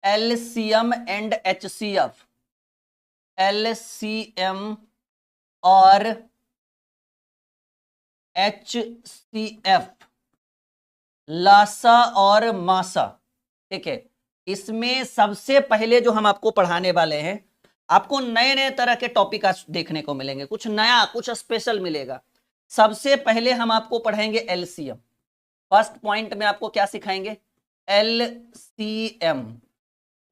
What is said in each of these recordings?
LCM and HCF, LCM और HCF, Lasa और मासा। ठीक है, इसमें सबसे पहले जो हम आपको पढ़ाने वाले हैं, आपको नए नए तरह के टॉपिक आज देखने को मिलेंगे, कुछ नया कुछ स्पेशल मिलेगा। सबसे पहले हम आपको पढ़ाएंगे एलसीएम। फर्स्ट पॉइंट में आपको क्या सिखाएंगे? एलसीएम।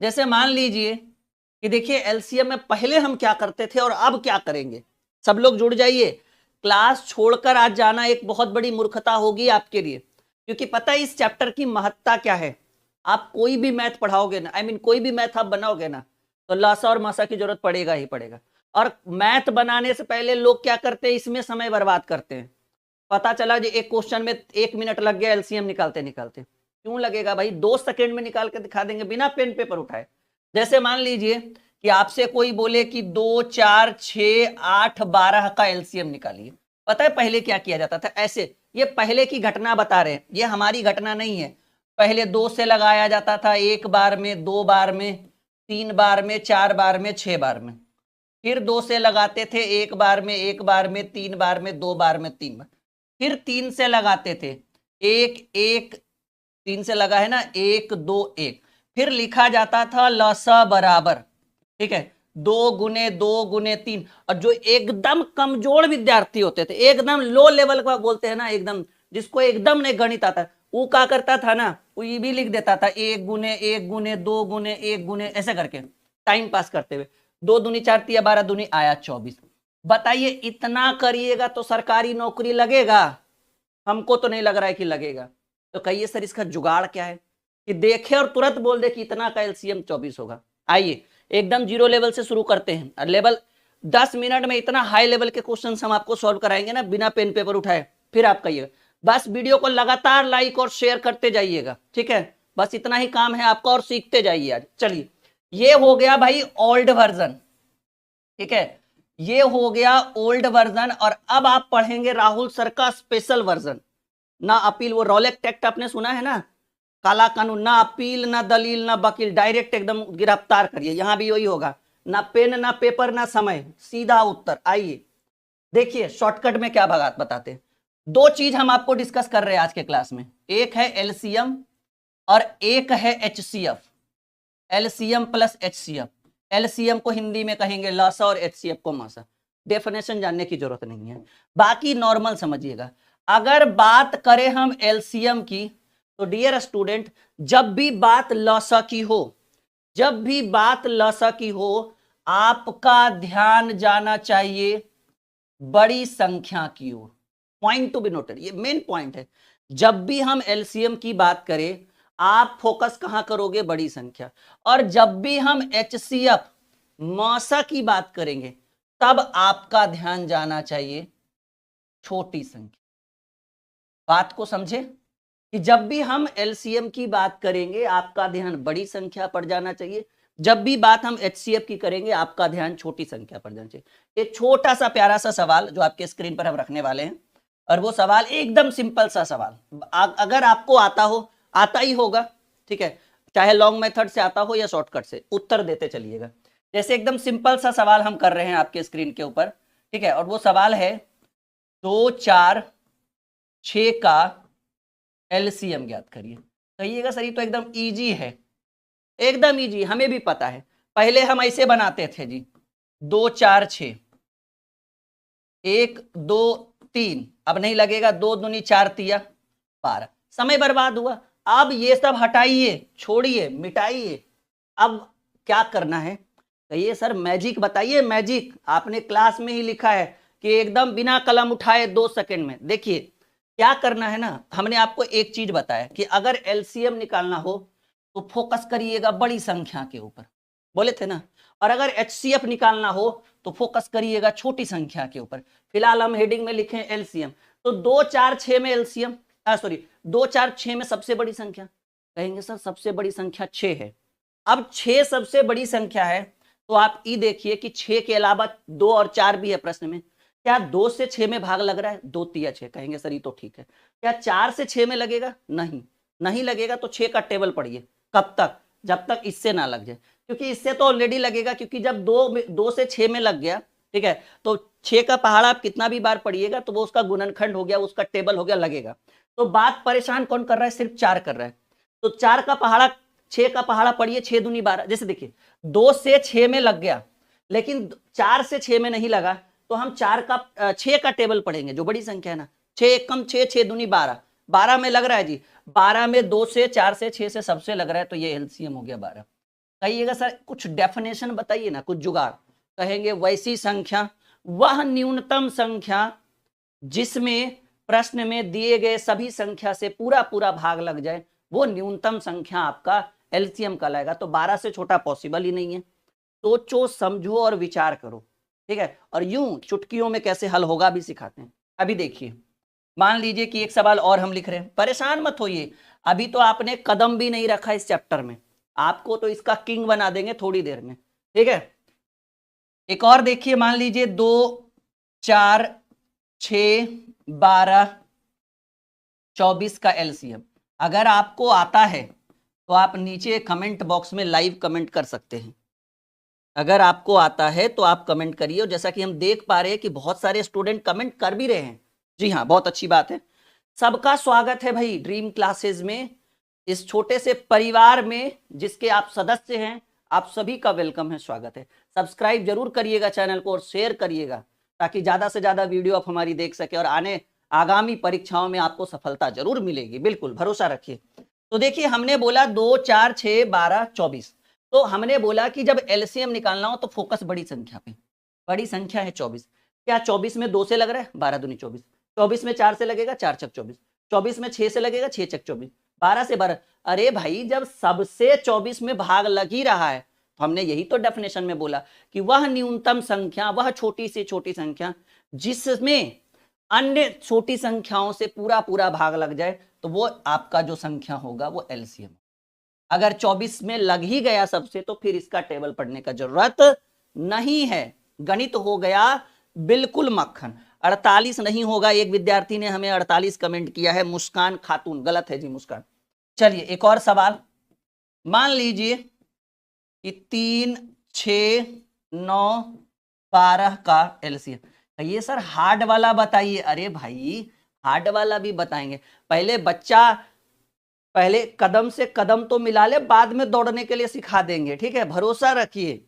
जैसे मान लीजिए कि देखिए एलसीएम में पहले हम क्या करते थे और अब क्या करेंगे। सब लोग जुड़ जाइए, क्लास छोड़कर आज जाना एक बहुत बड़ी मूर्खता होगी आपके लिए, क्योंकि पता है इस चैप्टर की महत्ता क्या है। आप कोई भी मैथ पढ़ाओगे ना, कोई भी मैथ आप बनाओगे ना, तो लासा और मासा की जरूरत पड़ेगा ही पड़ेगा। और मैथ बनाने से पहले लोग क्या करते हैं, इसमें समय बर्बाद करते हैं। पता चला जी एक क्वेश्चन में 1 मिनट लग गया एलसीएम निकालते निकालते। क्यों लगेगा भाई, 2 सेकंड में निकाल के दिखा देंगे बिना पेन पेपर उठाए। जैसे मान लीजिए कि आपसे कोई बोले कि 2, 4, 6, 8, 12 का एलसीएम निकालिए। पता है पहले क्या किया जाता था? ऐसे, ये पहले की घटना बता रहे हैं, ये हमारी घटना नहीं है। पहले 2 से लगाया जाता था, 1 बार में, 2 बार में, 3 बार में, 4 बार में, 6 बार में। फिर 2 से लगाते थे 1 बार में, 1 बार में, 3 बार में, 2 बार में, 3 बार। फिर 3 से लगाते थे 1 1, 3 से लगा है ना, 1 2 1। फिर लिखा जाता था लसा बराबर, ठीक है, 2 गुने 2 गुने 3। और जो एकदम कमजोर विद्यार्थी होते थे, एकदम लो लेवल का बोलते हैं ना, एकदम जिसको एकदम नहीं गणित आता, वो क्या करता था ना, वो ये भी लिख देता था 1 गुने 1 गुने 2 गुने 1 गुने, ऐसे करके टाइम पास करते हुए। 2 दूनी 4 तिया 12 दूनी आया 24। बताइए इतना करिएगा तो सरकारी नौकरी लगेगा? हमको तो नहीं लग रहा है कि लगेगा। तो कहिए सर इसका जुगाड़ क्या है कि देखे और तुरंत बोल दे कि इतना का एलसीएम 24 होगा। आइए एकदम जीरो लेवल से शुरू करते हैं। लेवल 10 मिनट में इतना हाई लेवल के क्वेश्चन हम आपको सॉल्व कराएंगे ना, बिना पेन पेपर उठाए। फिर आप कहिएगा, बस वीडियो को लगातार लाइक और शेयर करते जाइएगा, ठीक है, बस इतना ही काम है आपका और सीखते जाइए आज। चलिए, ये हो गया भाई ओल्ड वर्जन, ठीक है, ये हो गया ओल्ड वर्जन। और अब आप पढ़ेंगे राहुल सर का स्पेशल वर्जन। ना अपील, वो रॉलेक्ट एक्ट आपने सुना है ना, काला कानून, ना अपील ना दलील ना वकील, डायरेक्ट एकदम गिरफ्तार करिए। यहां भी वही होगा, ना पेन ना पेपर ना समय, सीधा उत्तर। आइए देखिए शॉर्टकट में क्या भगात बताते हैं। 2 चीज हम आपको डिस्कस कर रहे हैं आज के क्लास में, एक है एलसीएम और एक है HCF. LCM plus HCF. LCM को हिंदी में कहेंगे लासा और एचसीएफ को मासा। डेफिनेशन जानने की जरूरत नहीं है, बाकी नॉर्मल समझिएगा। अगर बात करें हम एलसीएम की, तो डियर स्टूडेंट, जब भी बात लासा की हो, जब भी बात लासा की हो, आपका ध्यान जाना चाहिए बड़ी संख्या की ओर। पॉइंट टू बी नोटेड, ये मेन पॉइंट है। जब भी हम एलसीएम की बात करें, आप फोकस कहां करोगे? बड़ी संख्या। और जब भी हम एचसीएफ मासा की बात करेंगे, तब आपका ध्यान जाना चाहिए छोटी संख्या। बात को समझे कि जब भी हम एलसीएम की बात करेंगे, आपका ध्यान बड़ी संख्या पर जाना चाहिए। जब भी बात हम एचसीएफ की करेंगे, आपका ध्यान छोटी संख्या पर जाना चाहिए। एक छोटा सा प्यारा सा सवाल जो आपके स्क्रीन पर हम रखने वाले हैं, और वो सवाल एकदम सिंपल सा सवाल, अगर आपको आता हो, आता ही होगा, ठीक है, चाहे लॉन्ग मेथड से आता हो या शॉर्टकट से, उत्तर देते चलिएगा। जैसे एकदम सिंपल सा सवाल हम कर रहे हैं आपके स्क्रीन के ऊपर, ठीक है, और वो सवाल है 2, 4, 6 का एलसीएम ज्ञात करिए। कहिएगा सर ये तो एकदम इजी है। एकदम इजी, हमें भी पता है। पहले हम ऐसे बनाते थे जी, 2, 4, 6, 1 2 3, अब नहीं लगेगा, 2 दूनी 4 तिया 12, समय बर्बाद हुआ। अब ये सब हटाइए, छोड़िए, मिटाइए। अब क्या करना है? कहिए सर मैजिक बताइए। मैजिक आपने क्लास में ही लिखा है कि एकदम बिना कलम उठाए 2 सेकंड में। देखिए क्या करना है ना, हमने आपको एक चीज बताया कि अगर एलसीएम निकालना हो तो फोकस करिएगा बड़ी संख्या के ऊपर, बोले थे ना। और अगर एचसीएफ निकालना हो तो फोकस करिएगा छोटी संख्या के ऊपर। फिलहाल हम हेडिंग में लिखे एलसीएम, तो 2, 4, 6 में एलसीएम, सॉरी 2, 4, 6 में सबसे बड़ी संख्या। कहेंगे सर सबसे बड़ी संख्या 6 है। अब 6 सबसे बड़ी संख्या है, तो आप ये देखिए कि 6 के अलावा 2 और 4 भी है प्रश्न में। क्या 2 से 6 में भाग लग रहा है? 2 तिया 6। कहेंगे सर ये तो ठीक है। क्या 4 से 6 में लगेगा? नहीं, नहीं लगेगा। तो 6 का टेबल पढ़िए, कब तक? जब तक इससे ना लग जाए, क्योंकि इससे तो ऑलरेडी लगेगा, क्योंकि जब 2 से 6 में लग गया, ठीक है, तो 6 का पहाड़ा आप कितना भी बार पढ़िएगा तो वो उसका गुणनखंड हो गया, उसका टेबल हो गया, लगेगा। तो बात परेशान कौन कर रहा है, सिर्फ 4 कर रहा है। तो 4 का पहाड़ा, 6 का पहाड़ा पढ़िए, 6 दूनी 12। जैसे देखिए 2 से 6 में लग गया, लेकिन 4 से 6 में नहीं लगा, तो हम 6 का टेबल पढ़ेंगे, जो बड़ी संख्या है ना, 6 एक कम 6, 6 दूनी 12, 12 में लग रहा है जी, 12 में 2 से 4 से 6 से सबसे लग रहा है, तो ये एलसीएम हो गया 12। कहिएगा सर कुछ डेफिनेशन बताइए ना, कुछ जुगाड़। कहेंगे वैसी संख्या, वह न्यूनतम संख्या जिसमें प्रश्न में दिए गए सभी संख्या से पूरा पूरा भाग लग जाए, वो न्यूनतम संख्या आपका एलसीएम कहलाएगा। तो 12 से छोटा पॉसिबल ही नहीं है। सोचो, समझो और विचार करो, ठीक है। और यूं चुटकियों में कैसे हल होगा भी सिखाते हैं। अभी देखिए, मान लीजिए कि एक सवाल और हम लिख रहे हैं, परेशान मत होइए, अभी तो आपने कदम भी नहीं रखा इस चैप्टर में, आपको तो इसका किंग बना देंगे थोड़ी देर में, ठीक है। एक और देखिए, मान लीजिए 2, 4, 6, 12, 24 का एलसीएम। अगर आपको आता है तो आप नीचे कमेंट बॉक्स में लाइव कमेंट कर सकते हैं। अगर आपको आता है तो आप कमेंट करिए, और जैसा कि हम देख पा रहे हैं कि बहुत सारे स्टूडेंट कमेंट कर भी रहे हैं। जी हाँ, बहुत अच्छी बात है। सबका स्वागत है भाई ड्रीम क्लासेस में, इस छोटे से परिवार में जिसके आप सदस्य हैं, आप सभी का वेलकम है, स्वागत है। सब्सक्राइब जरूर करिएगा चैनल को और शेयर करिएगा, ताकि ज्यादा से ज्यादा वीडियो आप हमारी देख सके, और आगामी परीक्षाओं में आपको सफलता जरूर मिलेगी, बिल्कुल भरोसा रखिए। तो देखिए, हमने बोला 2, 4, 6, 12, 24। तो हमने बोला कि जब एलसीएम निकालना हो तो फोकस बड़ी संख्या पे। बड़ी संख्या है 24। क्या 24 में 2 से लग रहा है, 12 दूनी 24। 24 में 4 से लगेगा, 4 छक 24। 24 में 6 से लगेगा, 6 छक 24। 12 से 12। अरे भाई, जब सबसे 24 में भाग लग ही रहा है, तो हमने यही तो डेफिनेशन में बोला कि वह न्यूनतम संख्या, वह छोटी से छोटी संख्या जिसमें अन्य छोटी संख्याओं से पूरा पूरा भाग लग जाए, तो वो आपका जो संख्या होगा वो एलसीएम। अगर 24 में लग ही गया सबसे, तो फिर इसका टेबल पढ़ने का जरूरत नहीं है, गणित हो गया बिल्कुल मक्खन। 48 नहीं होगा, एक विद्यार्थी ने हमें 48 कमेंट किया है, मुस्कान खातून, गलत है जी मुस्कान। चलिए एक और सवाल, मान लीजिए कि 3, 6, 9, 12 का एलसीएम। ये सर हार्ड वाला बताइए। अरे भाई, हार्ड वाला भी बताएंगे, पहले बच्चा पहले कदम से कदम तो मिला ले, बाद में दौड़ने के लिए सिखा देंगे, ठीक है। भरोसा रखिए,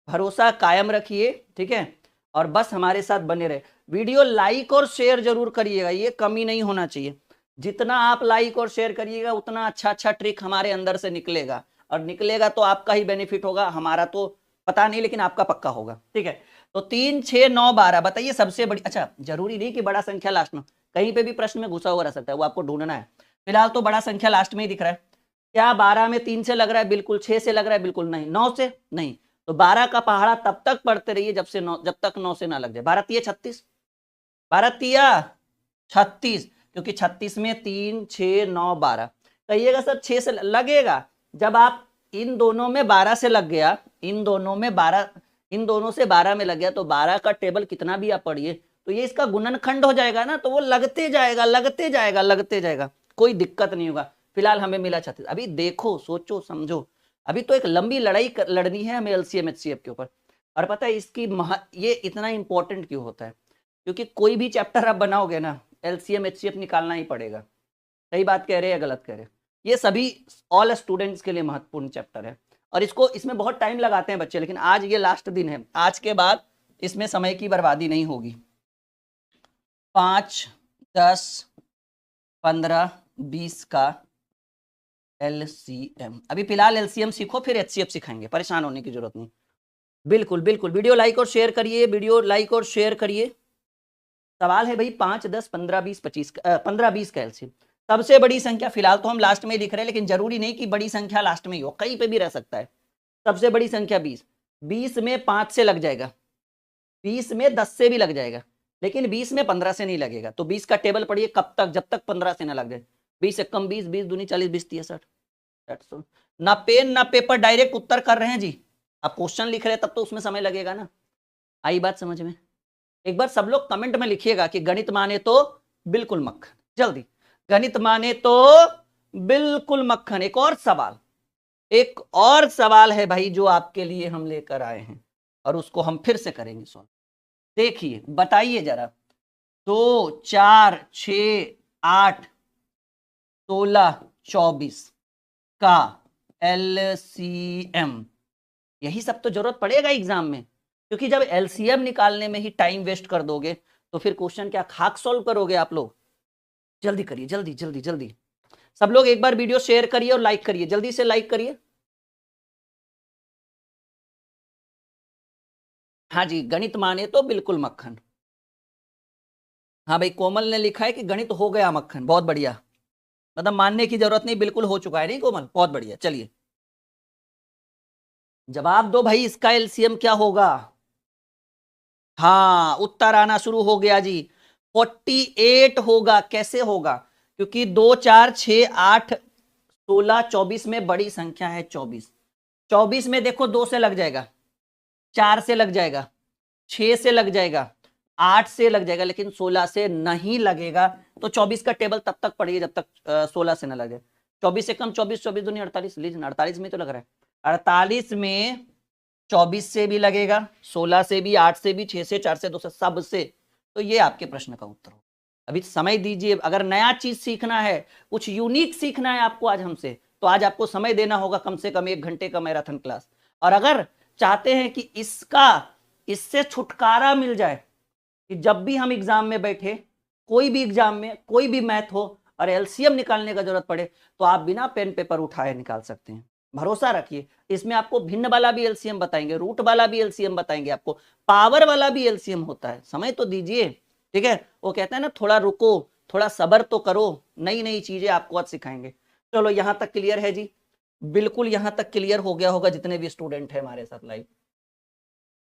भरोसा कायम रखिए, ठीक है, और बस हमारे साथ बने रहे। वीडियो लाइक और शेयर जरूर करिएगा, ये कमी नहीं होना चाहिए। जितना आप लाइक और शेयर करिएगा उतना अच्छा अच्छा ट्रिक हमारे अंदर से निकलेगा, और निकलेगा तो आपका ही बेनिफिट होगा, हमारा तो पता नहीं, लेकिन आपका पक्का होगा, ठीक है। तो 3, 6, 9, 12 बताइए सबसे बड़ी। अच्छा, जरूरी नहीं कि बड़ा संख्या लास्ट में, कहीं पे भी प्रश्न में घुसा हुआ रह सकता है, वो आपको ढूंढना है। फिलहाल तो बड़ा संख्या लास्ट में ही दिख रहा है। क्या 12 में 3 से लग रहा है, बिल्कुल। 6 से लग रहा है, बिल्कुल नहीं। 9 से नहीं, तो 12 का पहाड़ा तब तक पढ़ते रहिए जब तक 9 से ना लग जाए। 12 तिया 36, 12 तिया 36, क्योंकि 36 में 3, 6, 9, 12। कहिएगा सर 6 से लगेगा, जब आप इन दोनों में 12 से लग गया, इन दोनों से 12 में लग गया, तो 12 का टेबल कितना भी आप पढ़िए, तो ये इसका गुणनखंड हो जाएगा ना, तो वो लगते जाएगा लगते जाएगा लगते जाएगा, कोई दिक्कत नहीं होगा। फिलहाल हमें मिला 36। अभी देखो, सोचो, समझो, अभी तो एक लंबी लड़ाई लड़नी है हमें एलसीएम एचसीएफ के ऊपर। और पता है इसकी ये इतना इंपॉर्टेंट क्यों होता है, क्योंकि कोई भी चैप्टर आप बनाओगे ना, एलसीएम एचसीएफ निकालना ही पड़ेगा। सही बात कह रहे हैं या गलत कह रहे हैं? ये सभी ऑल स्टूडेंट्स के लिए महत्वपूर्ण चैप्टर है, और इसमें बहुत टाइम लगाते हैं बच्चे, लेकिन आज ये लास्ट दिन है, आज के बाद इसमें समय की बर्बादी नहीं होगी। 5, 10, 15, 20 का एलसीएम। अभी फिलहाल एलसीएम सीखो, फिर एचसीएफ सिखाएंगे, परेशान होने की जरूरत नहीं। बिल्कुल बिल्कुल, वीडियो लाइक और शेयर करिए, वीडियो लाइक और शेयर करिए। सवाल है भाई 5, 10, 15, 20, 25, 15, 20 का एलसीएम। सबसे बड़ी संख्या, फिलहाल तो हम लास्ट में लिख रहे हैं, लेकिन जरूरी नहीं कि बड़ी संख्या लास्ट में ही हो, कहीं पे भी रह सकता है। सबसे बड़ी संख्या 20, 20 में 5 से लग जाएगा, 20 में 10 से भी लग जाएगा, लेकिन 20 में 15 से नहीं लगेगा। तो 20 का टेबल पढ़िए कब तक, जब तक 15 से ना लग जाए। 20 से कम 20, 20 दूनी 40, 20 तिया 60। ना पेन ना पेपर, डायरेक्ट उत्तर कर रहे हैं जी। आप क्वेश्चन लिख रहे हैं तब तो उसमें समय लगेगा ना। आई बात समझ में? एक बार सब लोग कमेंट में लिखिएगा कि गणित माने तो बिल्कुल मक्खन, जल्दी, गणित माने तो बिल्कुल मक्खन। एक और सवाल, एक और सवाल है भाई जो आपके लिए हम लेकर आए हैं और उसको हम फिर से करेंगे सॉल्व। देखिए बताइए जरा, 2 4 6 8 16 24 का LCM, यही सब तो जरूरत पड़ेगा एग्जाम में, क्योंकि जब LCM निकालने में ही टाइम वेस्ट कर दोगे तो फिर क्वेश्चन क्या खाक सॉल्व करोगे आप लोग। जल्दी करिए, जल्दी जल्दी जल्दी। सब लोग एक बार वीडियो शेयर करिए और लाइक करिए, जल्दी से लाइक करिए। हाँ जी, गणित माने तो बिल्कुल मक्खन। हाँ भाई, कोमल ने लिखा है कि गणित हो गया मक्खन, बहुत बढ़िया, मतलब मानने की जरूरत नहीं, बिल्कुल हो चुका है। नहीं कोमल, बहुत बढ़िया। चलिए जवाब दो भाई, इसका LCM क्या होगा। हाँ, उत्तर आना शुरू हो गया जी, 48 होगा। कैसे होगा, क्योंकि 2 4 6 8 16 24 में बड़ी संख्या है 24। 24 में देखो 2 से लग जाएगा, 4 से लग जाएगा, 6 से लग जाएगा, 8 से लग जाएगा, लेकिन 16 से नहीं लगेगा। तो 24 का टेबल तब तक पढ़िए जब तक 16 से ना लगे। 24 से कम 24, 24 दूनी 48, लीजिए 48 में तो लग रहा है। 48 में 24 से भी लगेगा, 16 से भी, 8 से भी, 6 से, 4 से, 2 से, सब से। तो ये आपके प्रश्न का उत्तर हो। अभी समय दीजिए, अगर नया चीज सीखना है, कुछ यूनिक सीखना है आपको आज हमसे, तो आज आपको समय देना होगा, कम से कम 1 घंटे का मैराथन क्लास। और अगर चाहते हैं कि इससे छुटकारा मिल जाए कि जब भी हम एग्जाम में बैठे, कोई भी एग्जाम में कोई भी मैथ हो और LCM निकालने का जरूरत पड़े, तो आप बिना पेन पेपर उठाए निकाल सकते हैं। भरोसा रखिए, इसमें आपको भिन्न वाला भी LCM बताएंगे, रूट वाला भी LCM बताएंगे, आपको पावर वाला भी LCM होता है। समय तो दीजिए, ठीक है। वो कहता है ना, थोड़ा रुको, थोड़ा सब्र तो करो, नई नई चीजें आपको आज सिखाएंगे। चलो यहां तक क्लियर है जी, बिल्कुल यहां तक क्लियर हो गया होगा जितने भी स्टूडेंट है हमारे साथ लाइव।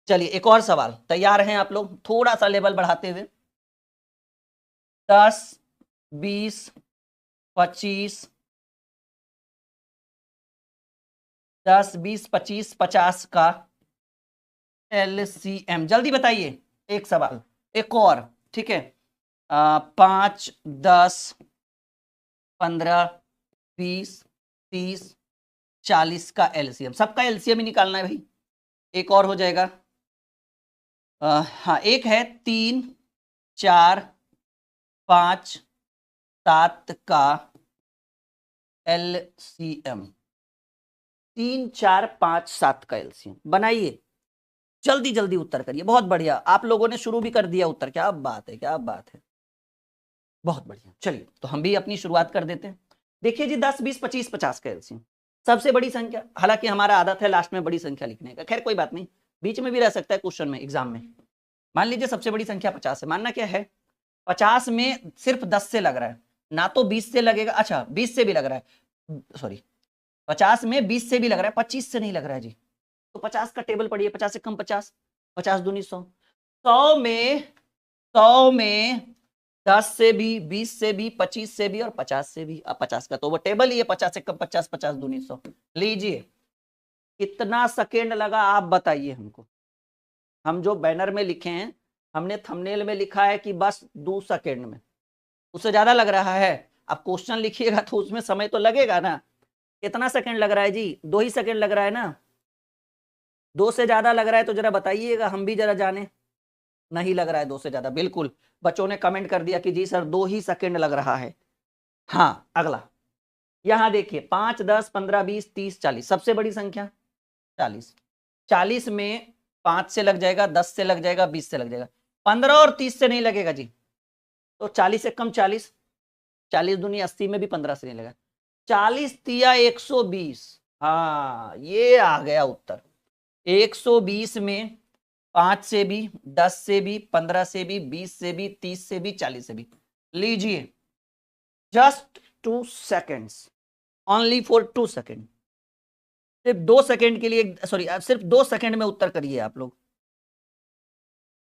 चलिए एक और सवाल, तैयार हैं आप लोग, थोड़ा सा लेवल बढ़ाते हुए। 10 20 25 10 20 25 50 का LCM, जल्दी बताइए। एक सवाल, एक और, ठीक है। 5 10 15 20 30 40 का LCM, सबका LCM ही निकालना है भाई। एक और हो जाएगा। हाँ, एक है 3 4 5 7 का LCM। 3 4 5 7 का LCM बनाइए, जल्दी जल्दी उत्तर करिए। बहुत बढ़िया, आप लोगों ने शुरू भी कर दिया उत्तर, क्या बात है, क्या बात है, बहुत बढ़िया। चलिए तो हम भी अपनी शुरुआत कर देते हैं। देखिए जी, 10 20 25 50 का LCM, सबसे बड़ी संख्या, हालांकि हमारा आदत है लास्ट में बड़ी संख्या लिखने का, खैर कोई बात नहीं, बीच में भी रह सकता है क्वेश्चन में, एग्जाम में। मान लीजिए सबसे बड़ी संख्या 50 है, मानना क्या है, 50 में सिर्फ 10 से लग रहा है, ना तो 20 से लगेगा, अच्छा 20 से भी लग रहा है, सॉरी 50 में 20 से भी लग रहा है, 25 से नहीं लग रहा है जी। तो 50 का टेबल पढ़िए, 50 से कम 50, 50 दूनी 100, 100 में 10 से भी, 20 से भी, 25 से भी और 50 से भी। अब 50 का तो वो टेबल ही है, 50 से कम 50, 50 दूनी 100। लीजिए कितना सेकेंड लगा आप बताइए हमको। हम जो बैनर में लिखे हैं, हमने थंबनेल में लिखा है कि बस 2 सेकेंड में, उससे ज्यादा लग रहा है। अब क्वेश्चन लिखिएगा तो उसमें समय तो लगेगा ना। कितना सेकंड लग रहा है जी, 2 ही सेकंड लग रहा है ना। 2 से ज्यादा लग रहा है तो जरा बताइएगा, हम भी जरा जाने। नहीं लग रहा है 2 से ज्यादा, बिल्कुल बच्चों ने कमेंट कर दिया कि जी सर 2 ही सेकंड लग रहा है। हाँ, अगला यहां देखिए, 5 10 15 20 30 40, सबसे बड़ी संख्या 40। 40 में 5 से लग जाएगा, 10 से लग जाएगा, 20 से लग जाएगा, 15 और 30 से नहीं लगेगा जी। तो 40 से कम 40, 40 दूनी 80 में भी 15 से नहीं लगेगा, 40 तिया 120। हाँ, ये आ गया उत्तर। 120 में 5 से भी, 10 से भी, 15 से भी, 20 से भी, 30 से भी, 40 से भी। लीजिए just 2 seconds, only for 2 second, सिर्फ 2 सेकेंड के लिए, सॉरी सिर्फ 2 सेकेंड में उत्तर करिए आप लोग।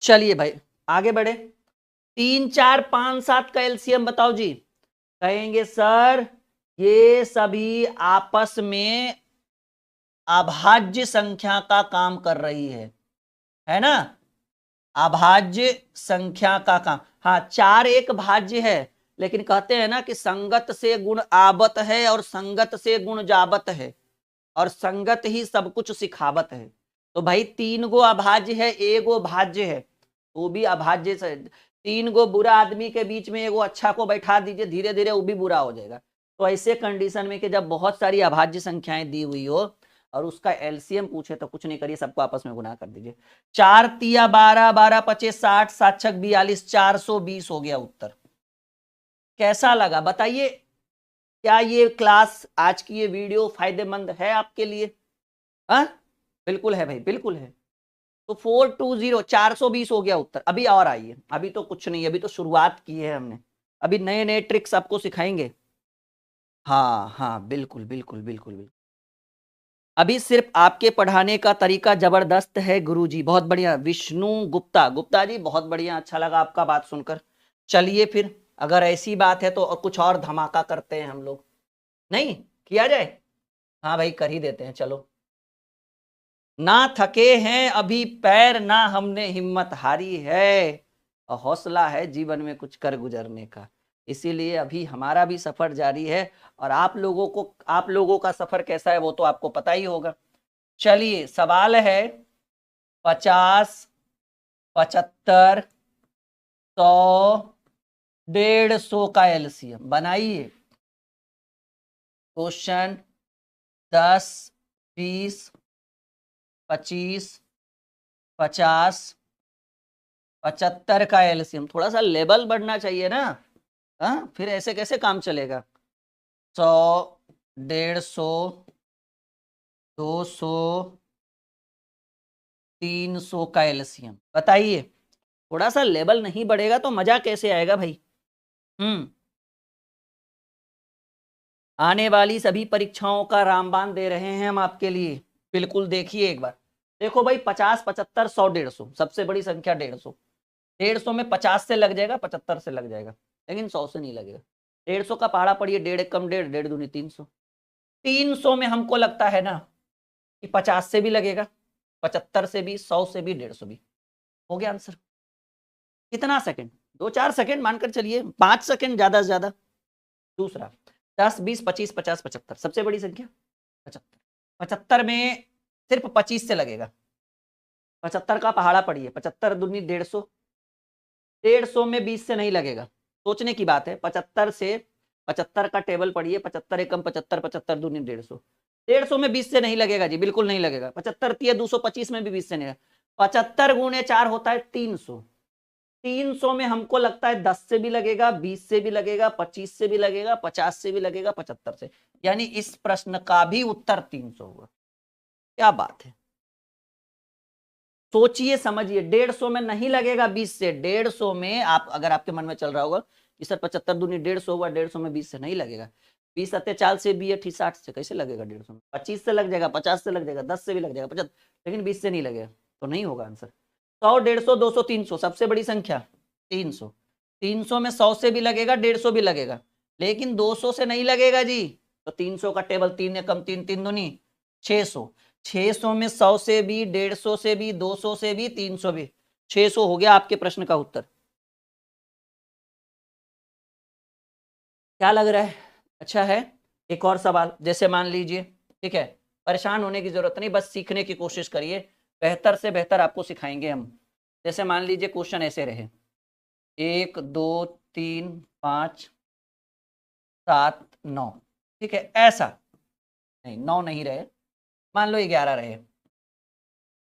चलिए भाई आगे बढ़े। 3 4 5 7 का LCM बताओ जी। कहेंगे सर ये सभी आपस में अभाज्य संख्या का काम कर रही है ना, अभाज्य संख्या का काम। हाँ, 4 एक भाज्य है, लेकिन कहते हैं ना कि संगत से गुण आवत है और संगत से गुण जावत है। और संगत ही सब कुछ सिखावत है। तो भाई 3 गो अभाज्य है, 1 गो भाज्य है, वो भी अभाज्य से। 3 गो बुरा आदमी के बीच में 1 गो अच्छा को बैठा दीजिए, धीरे धीरे वो भी बुरा हो जाएगा। तो ऐसे कंडीशन में कि जब बहुत सारी अभाज्य संख्याएं दी हुई हो और उसका एलसीएम पूछे तो कुछ नहीं करिए, सबको आपस में गुना कर दीजिए। 4 तिया 12, 12 पचे 60, 7 छक 42, 420 हो गया उत्तर। कैसा लगा बताइए? क्या ये क्लास, आज की ये वीडियो फायदेमंद है आपके लिए? हाँ बिल्कुल है भाई, बिल्कुल है। तो 420, 420 हो गया उत्तर। अभी और आइए, अभी तो कुछ नहीं, अभी तो शुरुआत की है हमने, अभी नए नए ट्रिक्स आपको सिखाएंगे। हाँ हाँ बिल्कुल बिल्कुल बिल्कुल बिल्कुल। अभी सिर्फ आपके पढ़ाने का तरीका जबरदस्त है गुरुजी, बहुत बढ़िया। विष्णु गुप्ता, गुप्ता जी बहुत बढ़िया, अच्छा लगा आपका बात सुनकर। चलिए फिर, अगर ऐसी बात है तो और कुछ और धमाका करते हैं हम लोग, नहीं किया जाए? हाँ भाई कर ही देते हैं, चलो। ना थके हैं अभी पैर, ना हमने हिम्मत हारी है, और हौसला है जीवन में कुछ कर गुजरने का। इसीलिए अभी हमारा भी सफर जारी है, और आप लोगों का सफर कैसा है वो तो आपको पता ही होगा। चलिए सवाल है 50, 75, 100, 150 का एलसीएम बनाइए। क्वेश्चन 10, 20, 25, 50, 75 का एलसीएम। थोड़ा सा लेवल बढ़ना चाहिए ना, हाँ फिर ऐसे कैसे काम चलेगा। 100, 150, 200, 300 का एलसीएम बताइए। थोड़ा सा लेवल नहीं बढ़ेगा तो मजा कैसे आएगा भाई। आने वाली सभी परीक्षाओं का रामबाण दे रहे हैं हम आपके लिए, बिल्कुल देखिए एक बार। देखो भाई 50, 75, 100, 150, सबसे बड़ी संख्या 150। 150 में 50 से लग जाएगा, 75 से लग जाएगा, लेकिन 100 से नहीं लगेगा। 150 का पहाड़ा पड़िए, 1.5 कम 1.5, 1.5 दूनी 300। 300 में हमको लगता है ना कि 50 से भी लगेगा, 75 से भी, 100 से भी, 150 भी। हो गया आंसर। कितना सेकंड? 2-4 सेकंड मानकर चलिए, 5 सेकंड ज्यादा से ज्यादा। दूसरा 10, 20, 25, 50, 75, सबसे बड़ी संख्या 75। 75 में सिर्फ 25 से लगेगा, 75 का पहाड़ा पड़िए, 75 दूनी 150। 150 में 20 से नहीं लगेगा, सोचने की बात है। 75 से 75 का टेबल पढ़िए, 75 एकम 75, 75 दूनी 150। 150 में 20 से नहीं लगेगा जी, बिल्कुल नहीं लगेगा। 75 तिया 225 में भी 20 से नहीं लगेगा। 75 गुणे 4 होता है 300। 300 में हमको लगता है 10 से भी लगेगा, 20 से भी लगेगा, 25 से भी लगेगा, 50 से भी लगेगा, 75 से। यानी इस प्रश्न का भी उत्तर 300 होगा। क्या बात है, सोचिए समझिए। 150 में नहीं लगेगा 20 से। 150 में आप, अगर आपके मन में चल रहा होगा कि सर 75 दूनी 150 हुआ, 150 में 20 से नहीं लगेगा। 20 सत्ते 4 से, 20 60 से कैसे लगेगा 150 में? 25 से लग जाएगा, 50 से लग जाएगा, 10 से भी लग जाएगा, 75, लेकिन 20 से नहीं लगेगा, तो नहीं होगा आंसर। 100, 150, 200, 300, सबसे बड़ी संख्या 300। 300 में 100 से भी लगेगा, 150 भी लगेगा, लेकिन 200 से नहीं लगेगा जी। तो 300 का टेबल 3 एकम 3, 3 दूनी 600। 600 में 100 से भी, 150 से भी, 200 से भी, 300 भी, 600 हो गया आपके प्रश्न का उत्तर। क्या लग रहा है? अच्छा है। एक और सवाल, जैसे मान लीजिए, ठीक है, परेशान होने की जरूरत नहीं, बस सीखने की कोशिश करिए, बेहतर से बेहतर आपको सिखाएंगे हम। जैसे मान लीजिए क्वेश्चन ऐसे रहे, 1, 2, 3, 5, 7, 9, ठीक है, ऐसा नहीं, 9 नहीं रहे, मान लो 11 रहे,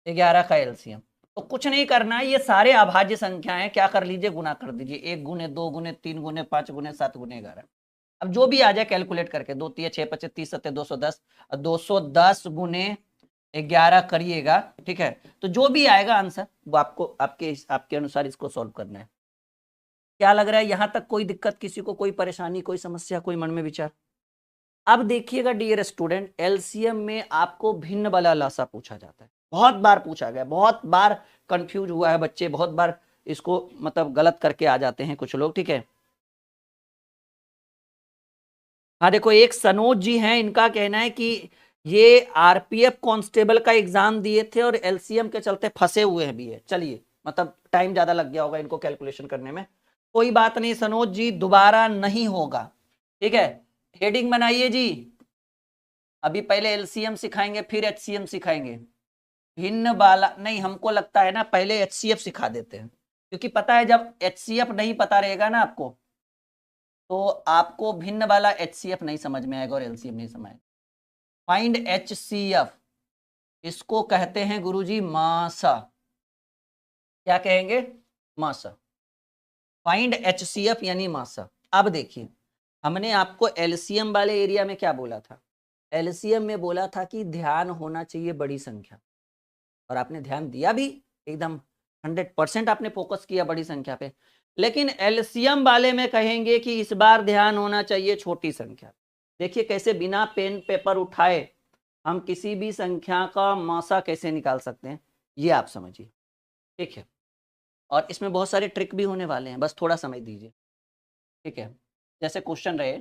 11 का एलसीएम। तो कुछ नहीं करना है, ये सारे अभाज्य संख्याएं क्या कर लीजिए, गुना कर दीजिए। 1 गुने 2 गुने 3 गुने 5 गुने 7 गुने 11। अब जो भी आ जाए कैलकुलेट करके, 2 तिया 6 25 30 सत्ते 210, 210 गुने 11 करिएगा, ठीक है, तो जो भी आएगा आंसर वो आपको आपके अनुसार इसको सॉल्व करना है। क्या लग रहा है यहां तक? कोई दिक्कत किसी को, कोई परेशानी, कोई समस्या, कोई मन में विचार? अब देखिएगा डियर स्टूडेंट, एलसीएम में आपको भिन्न वाला लासा पूछा जाता है, बहुत बार पूछा गया, बहुत बार कंफ्यूज हुआ है बच्चे, बहुत बार इसको मतलब गलत करके आ जाते हैं कुछ लोग, ठीक है। हाँ देखो, एक सनोज जी हैं, इनका कहना है कि ये आरपीएफ कांस्टेबल का एग्जाम दिए थे और एलसीएम के चलते फंसे हुए हैं भी है। चलिए, मतलब टाइम ज्यादा लग गया होगा इनको कैलकुलेशन करने में। कोई बात नहीं सनोज जी, दोबारा नहीं होगा, ठीक है। हेडिंग बनाइए जी, अभी पहले एलसीएम सिखाएंगे फिर एचसीएम सिखाएंगे। भिन्न वाला नहीं, हमको लगता है ना पहले एचसीएफ सिखा देते हैं, क्योंकि पता है जब एचसीएफ नहीं पता रहेगा ना आपको, तो आपको भिन्न वाला एचसीएफ नहीं समझ में आएगा और एलसीएम नहीं समझ आएगा। फाइंड एचसीएफ, इसको कहते हैं गुरुजी मासा। क्या कहेंगे? मासा। फाइंड एचसीएफ यानी मासा। अब देखिए, हमने आपको एलसीएम वाले एरिया में क्या बोला था? एलसीएम में बोला था कि ध्यान होना चाहिए बड़ी संख्या, और आपने ध्यान दिया भी, एकदम 100% आपने फोकस किया बड़ी संख्या पे। लेकिन एलसीएम वाले में कहेंगे कि इस बार ध्यान होना चाहिए छोटी संख्या। देखिए कैसे बिना पेन पेपर उठाए हम किसी भी संख्या का मासा कैसे निकाल सकते हैं, ये आप समझिए। ठीक है, और इसमें बहुत सारे ट्रिक भी होने वाले हैं, बस थोड़ा समय दीजिए। ठीक है, जैसे क्वेश्चन रहे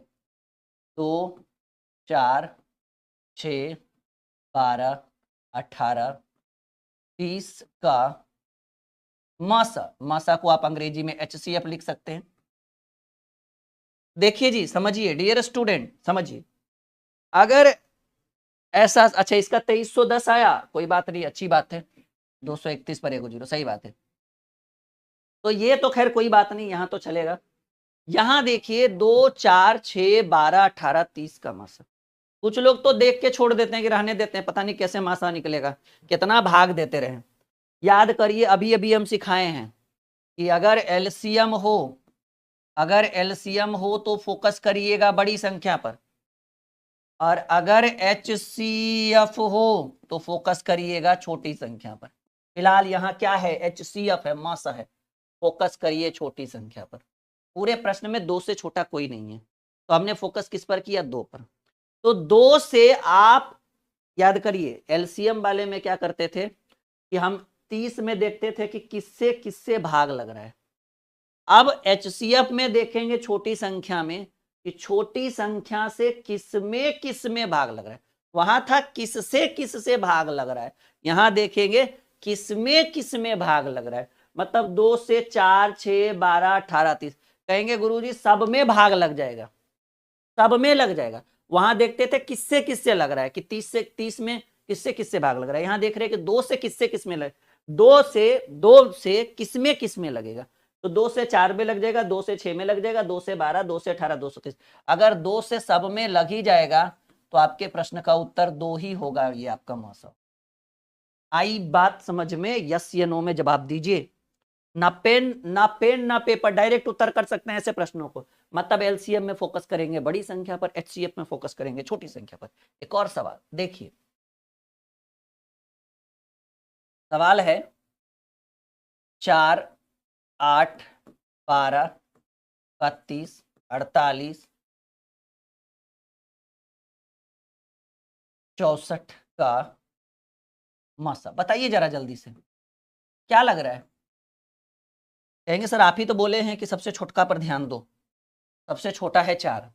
2, 4, 6, 12, 18, 30 का मासा। मासा को आप अंग्रेजी में HCF लिख सकते हैं। देखिए जी, समझिए डियर स्टूडेंट, समझिए। अगर ऐसा, अच्छा इसका 2310 आया, कोई बात नहीं, अच्छी बात है। 231 पर 1 0, सही बात है। तो ये तो खैर कोई बात नहीं, यहां तो चलेगा। यहां देखिए 2, 4, 6, 12, 18, 30 का मासा। कुछ लोग तो देख के छोड़ देते हैं कि रहने देते हैं, पता नहीं कैसे मासा निकलेगा, कितना भाग देते रहे। याद करिए, अभी अभी हम सिखाए हैं कि अगर एलसीएम हो, अगर एलसीएम हो तो फोकस करिएगा बड़ी संख्या पर, और अगर एचसीएफ हो तो फोकस करिएगा छोटी संख्या पर। फिलहाल यहाँ क्या है? एचसीएफ है, मासा है, फोकस करिए छोटी संख्या पर। पूरे प्रश्न में 2 से छोटा कोई नहीं है, तो हमने फोकस किस पर किया? 2 पर। तो 2 से आप याद करिए, एलसीएम वाले में क्या करते थे कि हम 30 में देखते थे कि किससे किससे भाग लग रहा है। अब एचसीएफ में देखेंगे छोटी संख्या में कि छोटी संख्या से किसमें किसमें भाग लग रहा है। वहां था किससे भाग लग रहा है, यहां देखेंगे किसमें किसमें भाग लग रहा है। मतलब 2 से 4, 6, 12, 18, 30, कहेंगे गुरुजी सब में भाग लग जाएगा, सब में लग जाएगा। वहां देखते थे किससे किससे लग रहा है कि 30 में किससे किससे भाग लग रहा है। यहां देख रहे हैं कि 2 से किससे किसमें लगे, 2 से किसमें किसमें लगेगा। तो 2 से 4 में लग जाएगा, 2 से 6 में लग जाएगा, 2 से 12, 2 से 18, 2 से 30। अगर 2 से सब में लग ही जाएगा तो आपके प्रश्न का उत्तर 2 ही होगा, ये आपका मौसम। आई बात समझ में? यस या नो में जवाब दीजिए। ना पेन ना पेपर, डायरेक्ट उत्तर कर सकते हैं ऐसे प्रश्नों को। मतलब एलसीएम में फोकस करेंगे बड़ी संख्या पर, एचसीएफ में फोकस करेंगे छोटी संख्या पर। एक और सवाल देखिए, सवाल है 4, 8, 12, 32, 48, 64 का मासा। बताइए जरा जल्दी से, क्या लग रहा है? कहेंगे सर आप ही तो बोले हैं कि सबसे छोटका पर ध्यान दो। सबसे छोटा है 4,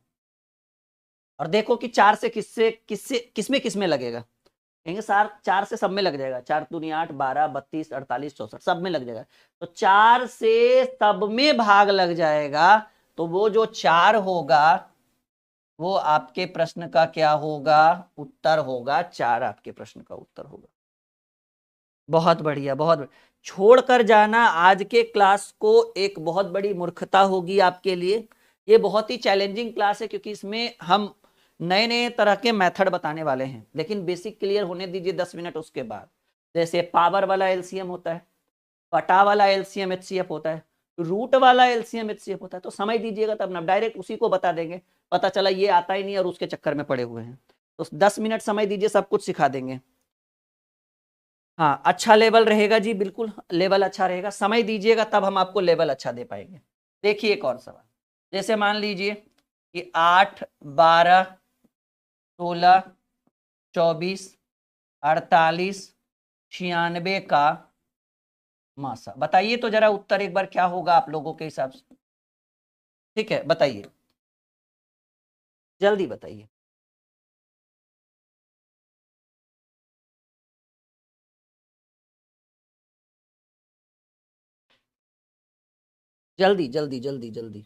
और देखो कि 4 से किसमें किसमें लगेगा। कहेंगे सर 4 से सब में लग जाएगा, 4 दूनी 8, 12, 32, 48, 64 सब में लग जाएगा। तो 4 से सब में भाग लग जाएगा, तो वो जो 4 होगा वो आपके प्रश्न का क्या होगा? उत्तर होगा। 4 आपके प्रश्न का उत्तर होगा। बहुत बढ़िया, बहुत बढ़िया। छोड़कर जाना आज के क्लास को एक बहुत बड़ी मूर्खता होगी आपके लिए। ये बहुत ही चैलेंजिंग क्लास है, क्योंकि इसमें हम नए नए तरह के मेथड बताने वाले हैं। लेकिन बेसिक क्लियर होने दीजिए 10 मिनट, उसके बाद जैसे पावर वाला एलसीएम होता है, पटा वाला एलसीएम एचसीएफ होता है, रूट वाला एलसीएम एचसीएफ होता है। तो समझ दीजिएगा, तब ना डायरेक्ट उसी को बता देंगे। पता चला ये आता ही नहीं और उसके चक्कर में पड़े हुए हैं। तो 10 मिनट समय दीजिए, सब कुछ सिखा देंगे। हाँ, अच्छा लेवल रहेगा जी, बिल्कुल लेवल अच्छा रहेगा। समय दीजिएगा तब हम आपको लेवल अच्छा दे पाएंगे। देखिए एक और सवाल, जैसे मान लीजिए कि 8, 12, 16, 24, 48, 96 का मासा। बताइए तो जरा उत्तर एक बार क्या होगा आप लोगों के हिसाब से। ठीक है, बताइए, जल्दी बताइए। जल्दी जल्दी जल्दी जल्दी।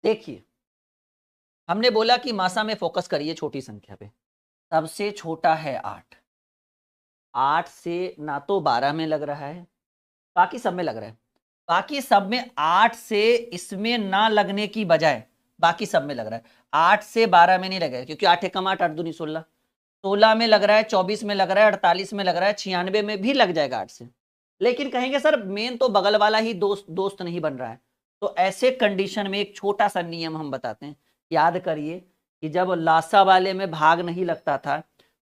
देखिए हमने बोला कि मासा में फोकस करिए छोटी संख्या पे, सबसे छोटा है 8, 8 से ना तो 12 में लग रहा है, बाकी सब में लग रहा है, बाकी सब में 8 से इसमें ना लगने की बजाय बाकी सब में लग रहा है। 8 से 12 में नहीं लगेगा क्योंकि 8 एकम 8, 8 दूनी 16, 16 में लग रहा है, 24 में लग रहा है, 48 में लग रहा है, 96 में भी लग जाएगा 8 से। लेकिन कहेंगे सर मेन तो बगल वाला ही दोस्त नहीं बन रहा है। तो ऐसे कंडीशन में एक छोटा सा नियम हम बताते हैं, याद करिए कि जब लासा वाले में भाग नहीं लगता था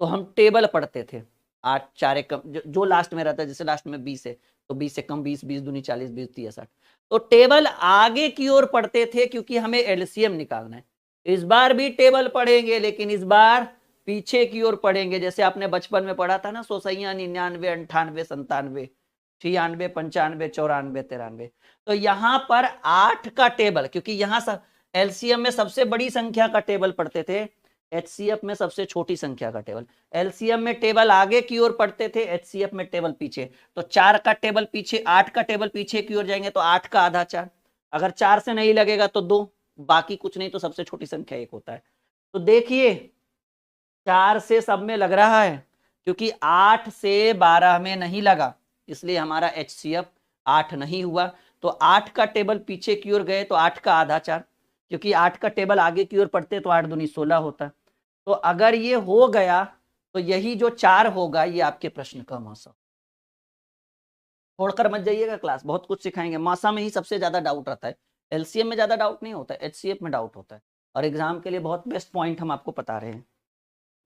तो हम टेबल पढ़ते थे, 8 4 एकम जो लास्ट में रहता है, जैसे लास्ट में 20 है तो 20 एकम 20, 20 दूनी 40, 20 30 60, तो टेबल आगे की ओर पढ़ते थे क्योंकि हमें एलसीएम निकालना है। इस बार भी टेबल पढ़ेंगे लेकिन इस बार पीछे की ओर पढ़ेंगे, जैसे आपने बचपन में पढ़ा था ना, 100, 99, 98, 97, 96, 95, 94, 93। तो यहां पर 8 का टेबल, क्योंकि यहां सब एलसीएम में सबसे बड़ी संख्या का टेबल पढ़ते थे, एचसीएफ में सबसे छोटी संख्या का टेबल। एलसीएम में टेबल आगे की ओर पढ़ते थे, एचसीएफ में टेबल पीछे। तो 4 का टेबल पीछे, 8 का टेबल पीछे की ओर जाएंगे तो 8 का आधा 4, अगर 4 से नहीं लगेगा तो 2, बाकी कुछ नहीं तो सबसे छोटी संख्या 1 होता है। तो देखिए 4 से सब में लग रहा है क्योंकि 8 से 12 में नहीं लगा, इसलिए हमारा एचसीएफ 8 नहीं हुआ। तो 8 का टेबल पीछे की ओर गए तो 8 का आधा 4, क्योंकि 8 का टेबल आगे की ओर पढ़ते तो 8 दूनी 16 होता। तो अगर ये हो गया तो यही जो 4 होगा ये आपके प्रश्न का मासा। छोड़कर मत जाइएगा क्लास, बहुत कुछ सिखाएंगे। मासा में ही सबसे ज्यादा डाउट रहता है, एलसीएम में ज्यादा डाउट नहीं होता है, एचसीएफ में डाउट होता है। और एग्जाम के लिए बहुत बेस्ट पॉइंट हम आपको बता रहे हैं।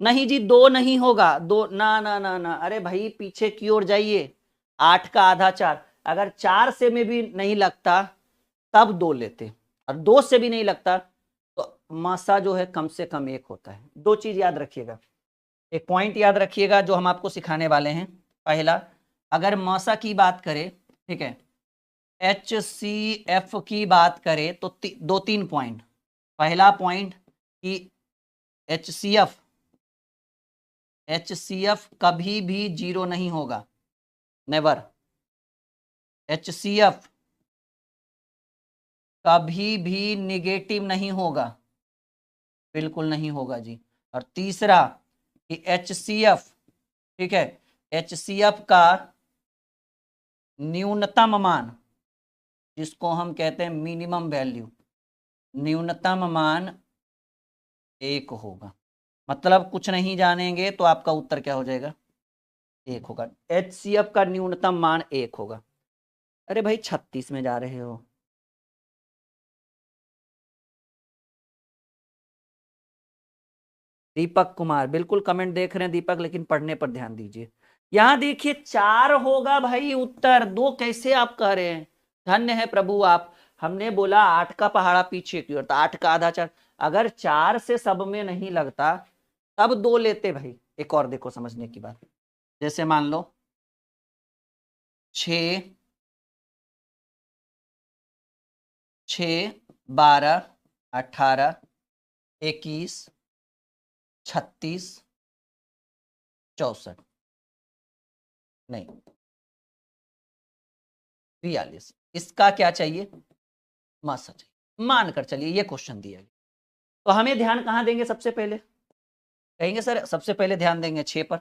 नहीं जी 2 नहीं होगा, 2 ना ना ना ना, अरे भाई पीछे की ओर जाइए, 8 का आधा 4, अगर 4 से में भी नहीं लगता तब 2 लेते, और 2 से भी नहीं लगता तो मासा जो है कम से कम 1 होता है। 2 चीज याद रखिएगा, एक पॉइंट याद रखिएगा जो हम आपको सिखाने वाले हैं। पहला, अगर मासा की बात करें, ठीक है, HCF की बात करें तो 2-3 पॉइंट। पहला पॉइंट कि HCF कभी भी 0 नहीं होगा, नेवर। HCF कभी भी निगेटिव नहीं होगा, बिल्कुल नहीं होगा जी। और तीसरा कि HCF, ठीक है, HCF का न्यूनतम मान, जिसको हम कहते हैं मिनिमम वैल्यू, न्यूनतम मान 1 होगा। मतलब कुछ नहीं जानेंगे तो आपका उत्तर क्या हो जाएगा, 1 होगा। HCF का न्यूनतम मान 1 होगा। अरे भाई 36 में जा रहे हो, दीपक कुमार, बिल्कुल कमेंट देख रहे हैं दीपक, लेकिन पढ़ने पर ध्यान दीजिए। यहां देखिए 4 होगा भाई उत्तर, 2 कैसे आप कह रहे हैं, धन्य है प्रभु आप। हमने बोला 8 का पहाड़ा पीछे की ओर, तो 8 का आधा 4, अगर 4 से सब में नहीं लगता तब 2 लेते भाई। एक और देखो समझने की बात, जैसे मान लो 6, 12, 18, 21, 36, 64, नहीं 42, इसका क्या चाहिए, मासा चाहिए। मानकर चलिए ये क्वेश्चन दिया गया, तो हमें ध्यान कहां देंगे, सबसे पहले कहेंगे सर सबसे पहले ध्यान देंगे 6 पर।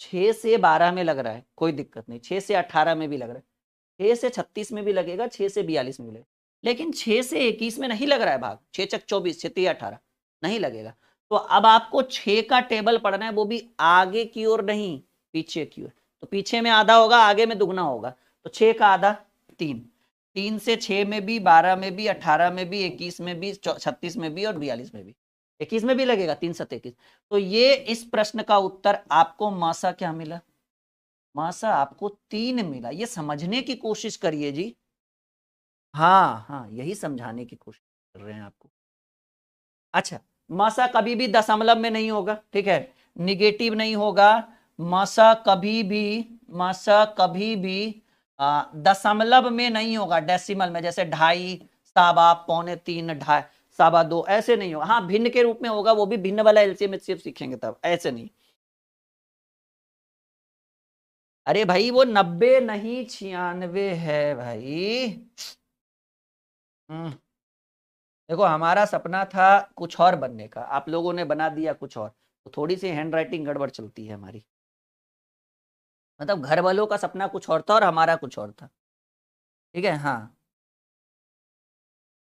6 से 12 में लग रहा है, कोई दिक्कत नहीं, 6 से 18 में भी लग रहा है, 6 से 36 में भी लगेगा, 6 से 42 में भी लगेगा, लेकिन 6 से 21 में नहीं लग रहा है भाग, 6 चक 24, 6 3 18, नहीं लगेगा। तो अब आपको 6 का टेबल पढ़ना है, वो भी आगे की ओर नहीं, पीछे की ओर। तो पीछे में आधा होगा, आगे में दुगना होगा, तो 6 का आधा 3, 3 से 6 में भी, 12 में भी, 18 में भी, 21 में भी, 36 में भी और 42 में भी, 21 में भी लगेगा, 3 7 21। तो ये इस प्रश्न का उत्तर आपको मासा क्या मिला, मासा आपको 3 मिला। ये समझने की कोशिश करिए जी, हाँ हाँ यही समझाने की कोशिश कर रहे हैं आपको। अच्छा, मासा कभी भी दशमलव में नहीं होगा, ठीक है, निगेटिव नहीं होगा। मासा कभी भी दशमलव में नहीं होगा, डेसिमल में, जैसे 2.5, 1.25, 2.25, 2.5, 2.25 ऐसे नहीं होगा। हाँ भिन्न के रूप में होगा, वो भी भिन्न वाला एलसीएम एचसीएफ सीखेंगे तब, ऐसे नहीं। अरे भाई वो 90 नहीं 96 है भाई। देखो हमारा सपना था कुछ और बनने का, आप लोगों ने बना दिया कुछ और, तो थोड़ी सी हैंड राइटिंग गड़बड़ चलती है हमारी। मतलब घर वालों का सपना कुछ और था और हमारा कुछ और था। ठीक है, हाँ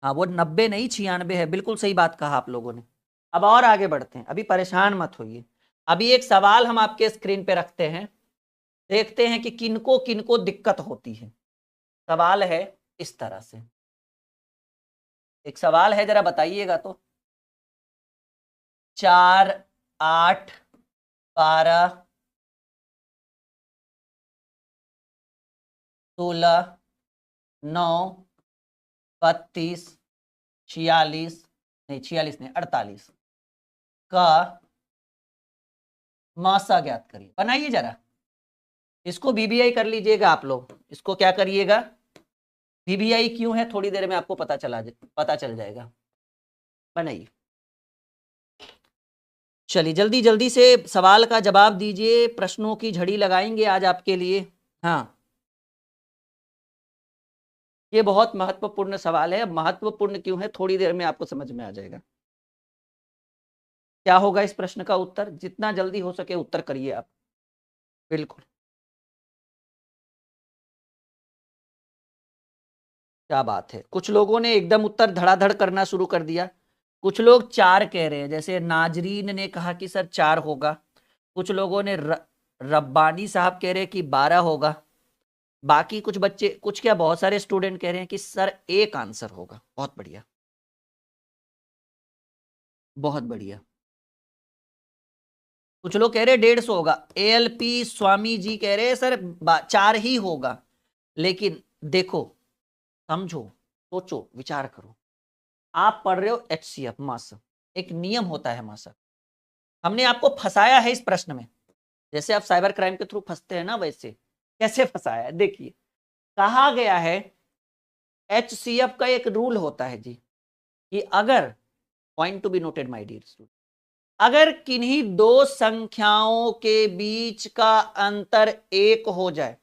हाँ, वो 90 नहीं 96 है, बिल्कुल सही बात कहा आप लोगों ने। अब और आगे बढ़ते हैं, अभी परेशान मत होइए। अभी एक सवाल हम आपके स्क्रीन पे रखते हैं, देखते हैं कि किनको किनको दिक्कत होती है। सवाल है इस तरह से, एक सवाल है, जरा बताइएगा तो। 4, 8, 12, 16, 9, 32, 46, नहीं 46 नहीं 48 का मासा ज्ञात करिए। बनाइए जरा, इसको बीबीआई कर लीजिएगा आप लोग, इसको क्या करिएगा, बीबीआई क्यों है थोड़ी देर में आपको पता चल जाएगा। बनाइए, चलिए जल्दी जल्दी से सवाल का जवाब दीजिए, प्रश्नों की झड़ी लगाएंगे आज आपके लिए। हाँ, ये बहुत महत्वपूर्ण सवाल है, महत्वपूर्ण क्यों है थोड़ी देर में आपको समझ में आ जाएगा। क्या होगा इस प्रश्न का उत्तर, जितना जल्दी हो सके उत्तर करिए आप। बिल्कुल, क्या बात है, कुछ लोगों ने एकदम उत्तर धड़ाधड़ करना शुरू कर दिया। कुछ लोग 4 कह रहे हैं, जैसे नाजरीन ने कहा कि सर 4 होगा। कुछ लोगों ने रब्बानी साहब कह रहे हैं कि 12 होगा। बाकी कुछ बच्चे, कुछ क्या बहुत सारे स्टूडेंट कह रहे हैं कि सर एक आंसर होगा। बहुत बढ़िया, बहुत बढ़िया। कुछ लोग कह रहे हैं 150 होगा। ALP स्वामी जी कह रहे हैं सर 4 ही होगा। लेकिन देखो, समझो, सोचो, विचार करो, आप पढ़ रहे हो HCF मास, एक नियम होता है मास। हमने आपको फंसाया है इस प्रश्न में, जैसे आप साइबर क्राइम के थ्रू फंसते हैं ना, वैसे कैसे फंसाया है देखिए। कहा गया है HCF का एक रूल होता है जी, कि अगर, point to be noted my dear student, अगर किन्हीं दो संख्याओं के बीच का अंतर 1 हो जाए,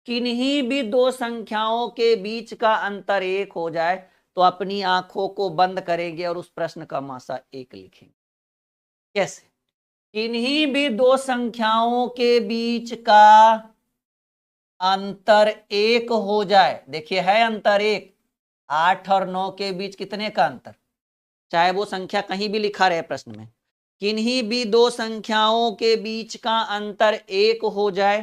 किन्हीं भी दो संख्याओं के बीच का अंतर 1 हो जाए, तो अपनी आंखों को बंद करेंगे और उस प्रश्न का मासा 1 लिखेंगे। कैसे? किन्हीं भी दो संख्याओं के बीच का अंतर 1 हो जाए, देखिए है अंतर 1, 8 और 9 के बीच कितने का अंतर, चाहे वो संख्या कहीं भी लिखा रहे प्रश्न में, किन्हीं भी दो संख्याओं के बीच का अंतर 1 हो जाए,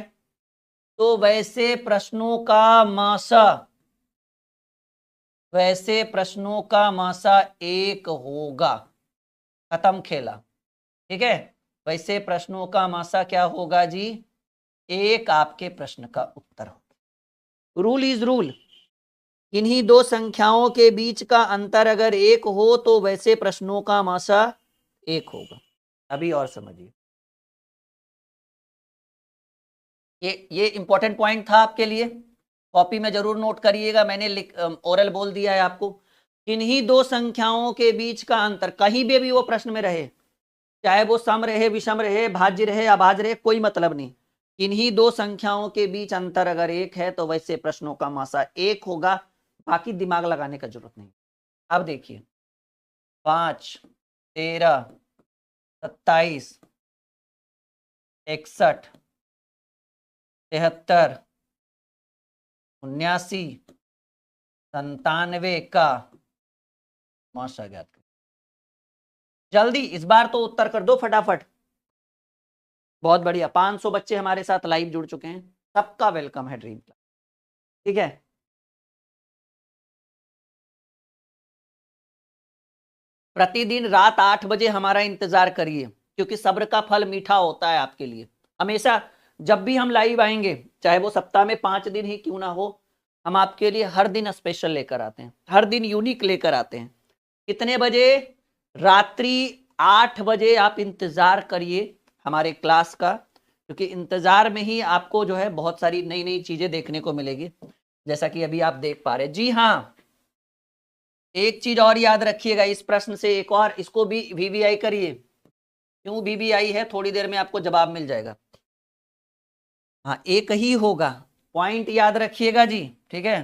तो वैसे प्रश्नों का मासा, वैसे प्रश्नों का मासा 1 होगा। खत्म खेला। ठीक है, वैसे प्रश्नों का मासा क्या होगा जी, 1 आपके प्रश्न का उत्तर होगा। रूल इज रूल, किन्हीं दो संख्याओं के बीच का अंतर अगर 1 हो तो वैसे प्रश्नों का मासा 1 होगा। अभी और समझिए, ये इंपॉर्टेंट पॉइंट था आपके लिए, कॉपी में जरूर नोट करिएगा। मैंने ओरल बोल दिया है आपको, किन्हीं दो संख्याओं के बीच का अंतर, कहीं भी वो प्रश्न में रहे, चाहे वो सम रहे, विषम रहे, भाज्य रहे, अभाज्य रहे, कोई मतलब नहीं, किन्हीं दो संख्याओं के बीच अंतर अगर 1 है तो वैसे प्रश्नों का मासा 1 होगा। बाकी दिमाग लगाने का जरूरत नहीं। अब देखिए, 5, 13, 27, 61, 73, 79, 97 का मासा ज्ञात करें। जल्दी इस बार तो उत्तर कर दो फटाफट। बहुत बढ़िया, 500 बच्चे हमारे साथ लाइव जुड़ चुके हैं, सबका वेलकम है ड्रीम क्लास। ठीक है, प्रतिदिन रात 8 बजे हमारा इंतजार करिए, क्योंकि सब्र का फल मीठा होता है आपके लिए। हमेशा जब भी हम लाइव आएंगे, चाहे वो सप्ताह में 5 दिन ही क्यों ना हो, हम आपके लिए हर दिन स्पेशल लेकर आते हैं, हर दिन यूनिक लेकर आते हैं। कितने बजे? रात्रि 8 बजे आप इंतजार करिए हमारे क्लास का, क्योंकि इंतजार में ही आपको जो है बहुत सारी नई नई चीजें देखने को मिलेगी, जैसा कि अभी आप देख पा रहे हैं। जी हाँ, एक चीज और याद रखिएगा इस प्रश्न से, एक और, इसको भी वीवीआई करिए। क्यों वीवीआई है, थोड़ी देर में आपको जवाब मिल जाएगा। हाँ, एक ही होगा, पॉइंट याद रखिएगा जी। ठीक है,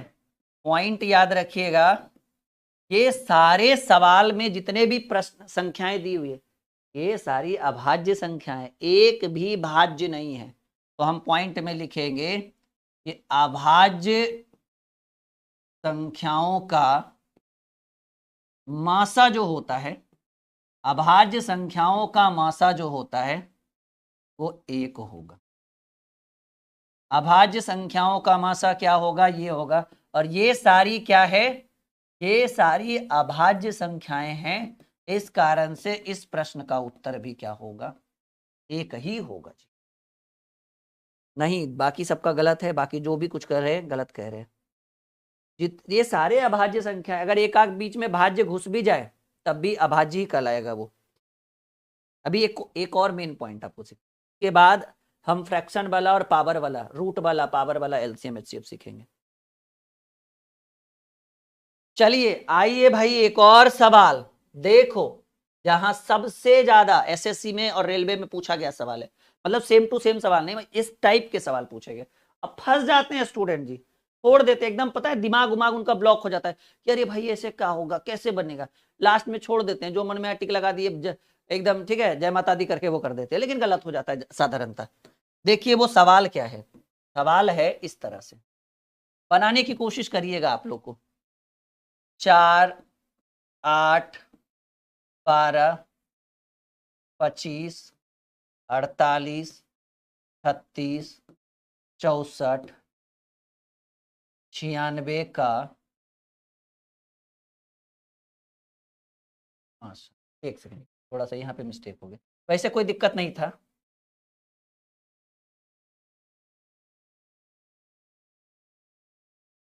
पॉइंट याद रखिएगा, ये सारे सवाल में जितने भी प्रश्न संख्याएं दी हुई है ये सारी अभाज्य संख्याएं, एक भी भाज्य नहीं है। तो हम पॉइंट में लिखेंगे कि अभाज्य संख्याओं का मासा जो होता है, अभाज्य संख्याओं का मासा जो होता है वो 1 होगा। अभाज्य संख्याओं का मासा क्या होगा? ये होगा। और ये सारी क्या है? ये सारी अभाज्य संख्याएं हैं, इस कारण से इस प्रश्न का उत्तर भी क्या होगा? 1 ही होगा जी। नहीं, बाकी सबका गलत है, बाकी जो भी कुछ कर रहे हैं गलत कह रहे हैं। ये सारे अभाज्य संख्या, अगर एक आध बीच में भाज्य घुस भी जाए तब भी अभाज्य ही कहलाएगा वो। अभी एक और मेन पॉइंट आपको के बाद हम फ्रैक्शन वाला और पावर वाला, रूट वाला, पावर वाला एलसीएम एचसीएफ सीखेंगे। चलिए आइए भाई एक और सवाल देखो, जहां सबसे ज्यादा एसएससी में और रेलवे में पूछा गया सवाल है, मतलब सेम टू सेम सवाल नहीं, इस टाइप के सवाल पूछेंगे। अब फंस जाते हैं स्टूडेंट जी, छोड़ देते एकदम, पता है दिमाग उनका ब्लॉक हो जाता है कि अरे भाई ऐसे क्या होगा, कैसे बनेगा, लास्ट में छोड़ देते हैं, जो मन में टिक लगा दिए एकदम ठीक है, जय माता दी करके वो कर देते हैं, लेकिन गलत हो जाता है साधारणतः। देखिए वो सवाल क्या है, सवाल है इस तरह से, बनाने की कोशिश करिएगा आप लोग को। 4, 8, 12, 25, 48, 36, 64, 96 का, एक सेकंड, थोड़ा सा यहाँ पे मिस्टेक हो गया, वैसे कोई दिक्कत नहीं था।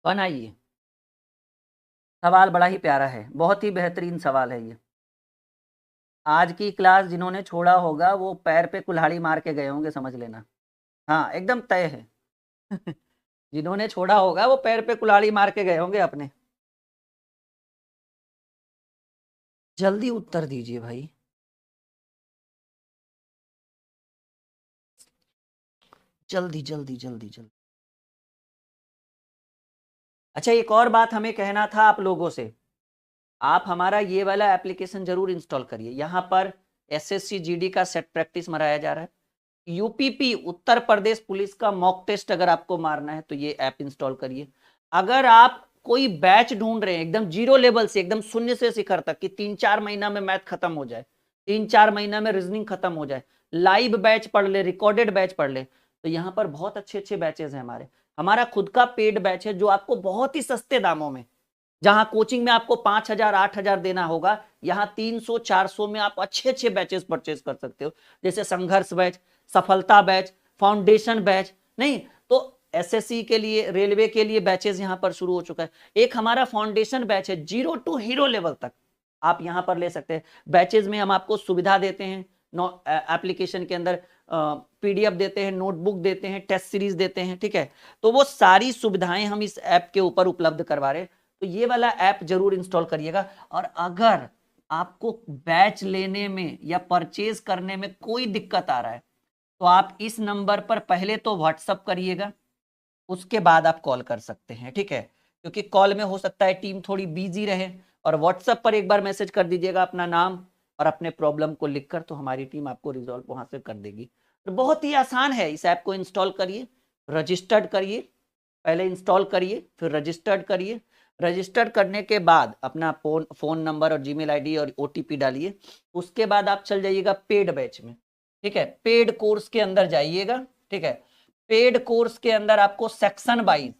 बनाइए, सवाल बड़ा ही प्यारा है, बहुत ही बेहतरीन सवाल है ये। आज की क्लास जिन्होंने छोड़ा होगा वो पैर पे कुल्हाड़ी मार के गए होंगे, समझ लेना। हाँ एकदम तय है जिन्होंने छोड़ा होगा वो पैर पे कुल्हाड़ी मार के गए होंगे अपने। जल्दी उत्तर दीजिए भाई, जल्दी जल्दी जल्दी जल्दी। अच्छा एक और बात हमें कहना था आप लोगों से, आप हमारा ये वाला एप्लीकेशन जरूर इंस्टॉल करिए। यहाँ पर एसएससी जीडी का सेट प्रैक्टिस मराया जा रहा है, यूपीपी उत्तर प्रदेश पुलिस का मॉक टेस्ट अगर आपको मारना है तो ये ऐप इंस्टॉल करिए। अगर आप कोई बैच ढूंढ रहे हैं एकदम जीरो लेवल से, एकदम शून्य से शिखर तक, कि 3-4 महीना में मैथ खत्म हो जाए, 3-4 महीना में रीजनिंग खत्म हो जाए, लाइव बैच पढ़ ले, रिकॉर्डेड बैच पढ़ ले, तो यहाँ पर बहुत अच्छे अच्छे बैचेस हैं हमारे। हमारा खुद का पेड बैच है जो आपको बहुत ही सस्ते दामों में, जहां कोचिंग में आपको 5,000 8,000 देना होगा, यहां 300-400 में आप अच्छे अच्छे बैचेस परचेज कर सकते हो, जैसे संघर्ष बैच, सफलता बैच, फाउंडेशन बैच। नहीं तो एसएससी के लिए, रेलवे के लिए बैचेस यहां पर शुरू हो चुका है। एक हमारा फाउंडेशन बैच है, 0 to हीरो लेवल तक आप यहां पर ले सकते हैं। बैचेस में हम आपको सुविधा देते हैं, एप्लीकेशन के अंदर पीडीएफ देते हैं, नोटबुक देते हैं, टेस्ट सीरीज देते हैं, ठीक है। तो वो सारी सुविधाएं हम इस ऐप के ऊपर उपलब्ध करवा रहे हैं, तो ये वाला ऐप जरूर इंस्टॉल करिएगा। और अगर आपको बैच लेने में या परचेज करने में कोई दिक्कत आ रहा है तो आप इस नंबर पर पहले तो व्हाट्सअप करिएगा, उसके बाद आप कॉल कर सकते हैं, ठीक है, क्योंकि कॉल में हो सकता है टीम थोड़ी बिजी रहे, और व्हाट्सएप पर एक बार मैसेज कर दीजिएगा अपना नाम और अपने प्रॉब्लम को लिखकर, तो हमारी टीम आपको रिजॉल्व वहां से कर देगी। तो बहुत ही आसान है, इस ऐप को इंस्टॉल करिए, रजिस्टर्ड करिए, पहले इंस्टॉल करिए फिर रजिस्टर्ड करिए। रजिस्टर्ड करने के बाद अपना फोन नंबर और जीमेल आईडी और ओटीपी डालिए, उसके बाद आप चल जाइएगा पेड बैच में, ठीक है, पेड कोर्स के अंदर जाइएगा, ठीक है। पेड कोर्स के अंदर आपको सेक्शन वाइज,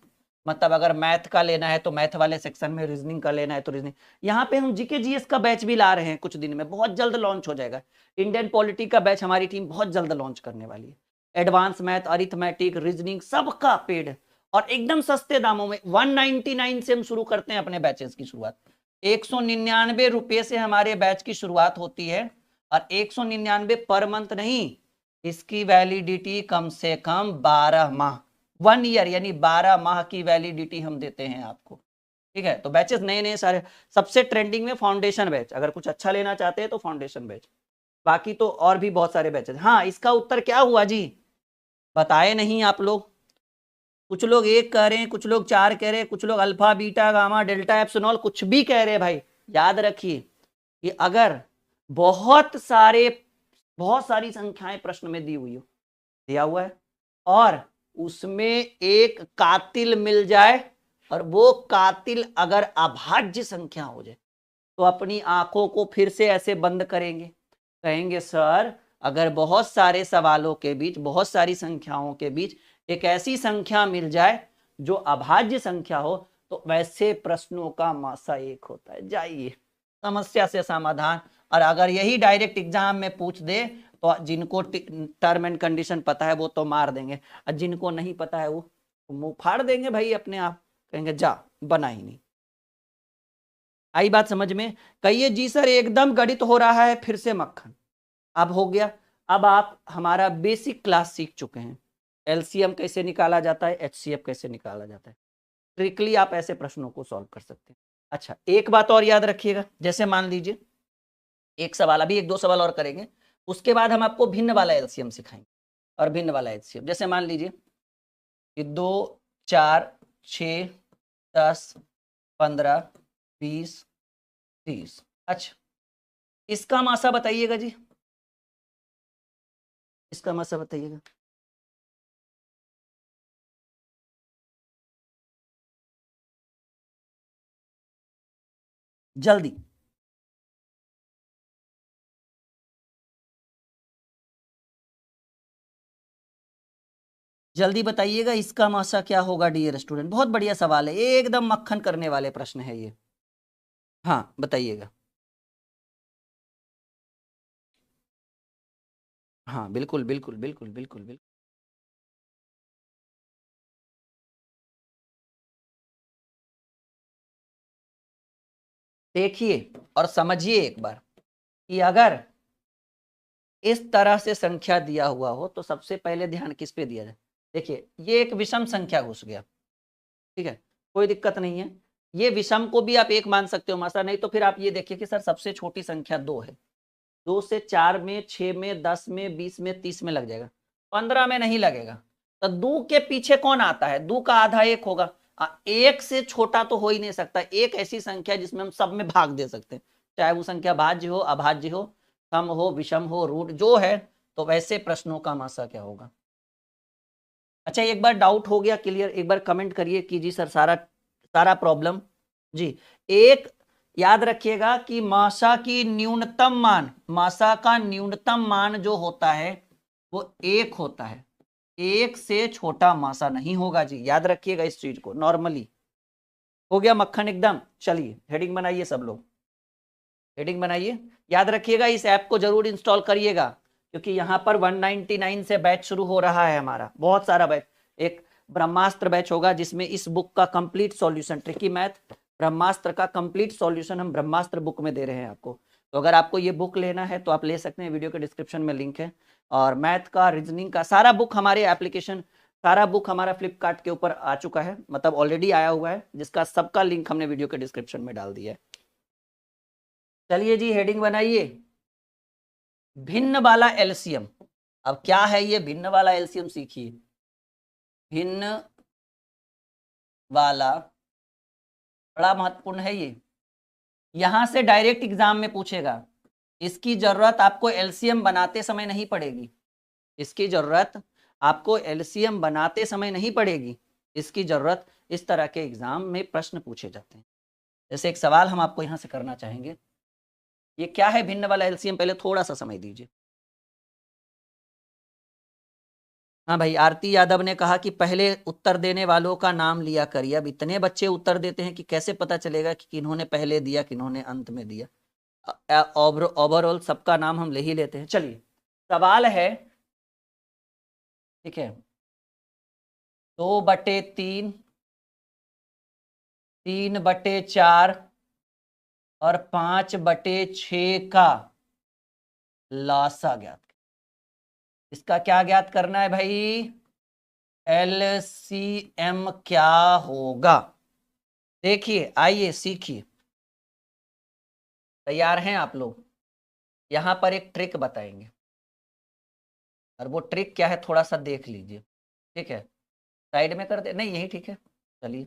मतलब अगर मैथ का लेना है तो मैथ वाले सेक्शन में, रीजनिंग का लेना है तो रीजनिंग, यहाँ पे हम जीके जीएस का बैच भी ला रहे हैं, कुछ दिन में बहुत जल्द लॉन्च हो जाएगा। इंडियन पॉलिटी का बैच हमारी टीम बहुत जल्द लॉन्च करने वाली है। एडवांस मैथ, अरिथमेटिक, रीजनिंग सबका पेड और एकदम सस्ते दामों में, 199 से हम शुरू करते हैं अपने बैचेस की शुरुआत। 199 रुपये से हमारे बैच की शुरुआत होती है, और 199 पर मंथ नहीं, इसकी वैलिडिटी कम से कम 12 माह, 1 ईयर, यानी 12 माह की वैलिडिटी हम देते हैं आपको, ठीक है। तो बैचेस नए नए सारे, सबसे ट्रेंडिंग में फाउंडेशन बैच, अगर कुछ अच्छा लेना चाहते हैं तो फाउंडेशन बैच, बाकी तो और भी बहुत सारे बैचेस। हाँ इसका उत्तर क्या हुआ जी, बताए नहीं आप लोग, कुछ लोग 1 कह रहे हैं, कुछ लोग 4 कह रहे हैं, कुछ लोग alpha beta gamma delta epsilon कुछ भी कह रहे हैं भाई। याद रखिए कि अगर बहुत सारी संख्याएं प्रश्न में दी हुई हो, दिया हुआ है, और उसमें एक कातिल मिल जाए और वो कातिल अगर अभाज्य संख्या हो जाए तो अपनी आंखों को फिर से ऐसे बंद करेंगे, कहेंगे सर अगर बहुत सारे सवालों के बीच, बहुत सारी संख्याओं के बीच एक ऐसी संख्या मिल जाए जो अभाज्य संख्या हो तो वैसे प्रश्नों का मासा 1 होता है। जाइए समस्या से समाधान। और अगर यही डायरेक्ट एग्जाम में पूछ दे तो जिनको टर्म एंड कंडीशन पता है वो तो मार देंगे, और जिनको नहीं पता है वो मुंह फाड़ देंगे भाई अपने आप, कहेंगे जा बना ही नहीं। आई बात समझ में? कहिए जी सर एकदम गणित हो रहा है फिर से मक्खन। अब हो गया। अब आप हमारा बेसिक क्लास सीख चुके हैं, एलसीएम कैसे निकाला जाता है, एचसीएफ कैसे निकाला जाता है, ट्रिकली आप ऐसे प्रश्नों को सॉल्व कर सकते हैं। अच्छा एक बात और याद रखिएगा, जैसे मान लीजिए एक सवाल, अभी 1-2 सवाल और करेंगे, उसके बाद हम आपको भिन्न वाला एलसीएम सिखाएंगे और भिन्न वाला एचसीएफ। जैसे मान लीजिए कि 2 4 6 10 15 20 30। अच्छा इसका मासा बताइएगा जी, इसका मासा बताइएगा। जल्दी जल्दी बताइएगा इसका मासा क्या होगा डियर स्टूडेंट। बहुत बढ़िया सवाल है, एकदम मक्खन करने वाले प्रश्न है ये। हाँ बताइएगा। हाँ बिल्कुल बिल्कुल बिल्कुल बिल्कुल बिल्कुल। देखिए और समझिए एक बार कि अगर इस तरह से संख्या दिया हुआ हो तो सबसे पहले ध्यान किस पे दिया जाए। देखिए ये एक विषम संख्या घुस गया, ठीक है, कोई दिक्कत नहीं है, ये विषम को भी आप 1 मान सकते हो मासा, नहीं तो फिर आप ये देखिए कि सर सबसे छोटी संख्या 2 है, 2 से 4 में, 6 में, 10 में, 20 में, 30 में लग जाएगा, 15 में नहीं लगेगा। तो 2 के पीछे कौन आता है, 2 का आधा 1 होगा, 1 से छोटा तो हो ही नहीं सकता। एक ऐसी संख्या जिसमें हम सब में भाग दे सकते हैं, चाहे वो संख्या भाज्य हो, अभाज्य हो, सम हो, विषम हो, रूट जो है, तो वैसे प्रश्नों का मासा क्या होगा। अच्छा एक बार डाउट हो गया क्लियर, एक बार कमेंट करिए कि जी सर सारा सारा प्रॉब्लम जी। एक याद रखिएगा कि मासा की न्यूनतम मान, मासा का न्यूनतम मान जो होता है वो 1 होता है, 1 से छोटा मासा नहीं होगा जी, याद रखिएगा इस चीज को। नॉर्मली हो गया मक्खन एकदम। चलिए हेडिंग बनाइए सब लोग, हेडिंग बनाइए। याद रखिएगा इस ऐप को जरूर इंस्टॉल करिएगा क्योंकि यहाँ पर 199 से बैच शुरू हो रहा है हमारा, बहुत सारा बैच। एक ब्रह्मास्त्र बैच होगा जिसमें इस बुक का कंप्लीट सॉल्यूशन, ट्रिकी मैथ ब्रह्मास्त्र का कंप्लीट सॉल्यूशन हम ब्रह्मास्त्र बुक में दे रहे हैं आपको। तो अगर आपको ये बुक लेना है तो आप ले सकते हैं, वीडियो के डिस्क्रिप्शन में लिंक है। और मैथ का, रीजनिंग का सारा बुक हमारे एप्लीकेशन, सारा बुक हमारा फ्लिपकार्ट के ऊपर आ चुका है, मतलब ऑलरेडी आया हुआ है, जिसका सबका लिंक हमने वीडियो के डिस्क्रिप्शन में डाल दिया है। चलिए जी हेडिंग बनाइए, भिन्न वाला एलसीएम। अब क्या है ये भिन्न वाला एलसीएम, सीखिए। भिन्न वाला बड़ा महत्वपूर्ण है ये, यहां से डायरेक्ट एग्जाम में पूछेगा। इसकी जरूरत आपको एलसीएम बनाते समय नहीं पड़ेगी, इसकी जरूरत आपको एलसीएम बनाते समय नहीं पड़ेगी, इसकी जरूरत इस तरह के एग्जाम में प्रश्न पूछे जाते हैं। जैसे एक सवाल हम आपको यहां से करना चाहेंगे, ये क्या है भिन्न वाला एलसीएम, पहले थोड़ा सा समय दीजिए। हाँ भाई आरती यादव ने कहा कि पहले उत्तर देने वालों का नाम लिया करिए। अब इतने बच्चे उत्तर देते हैं कि कैसे पता चलेगा कि किन्होंने पहले दिया किन्होंने अंत में दिया। ओवरऑल सबका नाम हम ले ही लेते हैं। चलिए सवाल है, ठीक है, 2/3, 3/4 और 5/6 का लासा ज्ञात। इसका क्या ज्ञात करना है भाई, एलसीएम क्या होगा। देखिए आइए सीखिए, तैयार हैं आप लोग। यहां पर एक ट्रिक बताएंगे और वो ट्रिक क्या है थोड़ा सा देख लीजिए, ठीक है। साइड में कर दे, नहीं यही ठीक है। चलिए,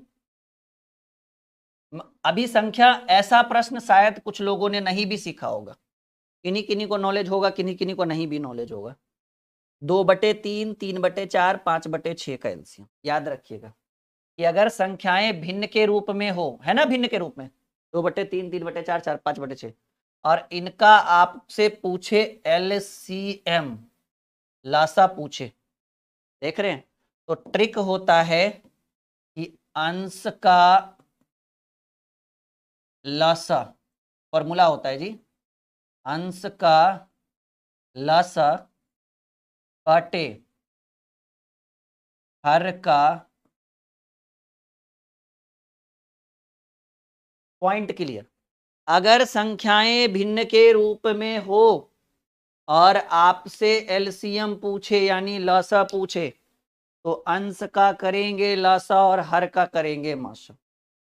अभी संख्या, ऐसा प्रश्न शायद कुछ लोगों ने नहीं भी सीखा होगा, किन्हीं किन्हीं को नॉलेज होगा, किन्हीं किन्हीं को नहीं भी नॉलेज होगा। 2/3, 3/4, 5/6 का एलसीएम याद रखिएगा कि अगर संख्याएं भिन्न के रूप में हो, है ना, भिन्न के रूप में 2/3, 3/4, 5/6, और इनका आपसे पूछे एलसीएम, लासा पूछे, देख रहे हैं, तो ट्रिक होता है कि अंश का लासा, फॉर्मूला होता है जी, अंश का लासा काटे हर का, पॉइंट क्लियर। अगर संख्याएं भिन्न के रूप में हो और आपसे एलसीएम पूछे यानी लसा पूछे, तो अंश का करेंगे लसा और हर का करेंगे मासा।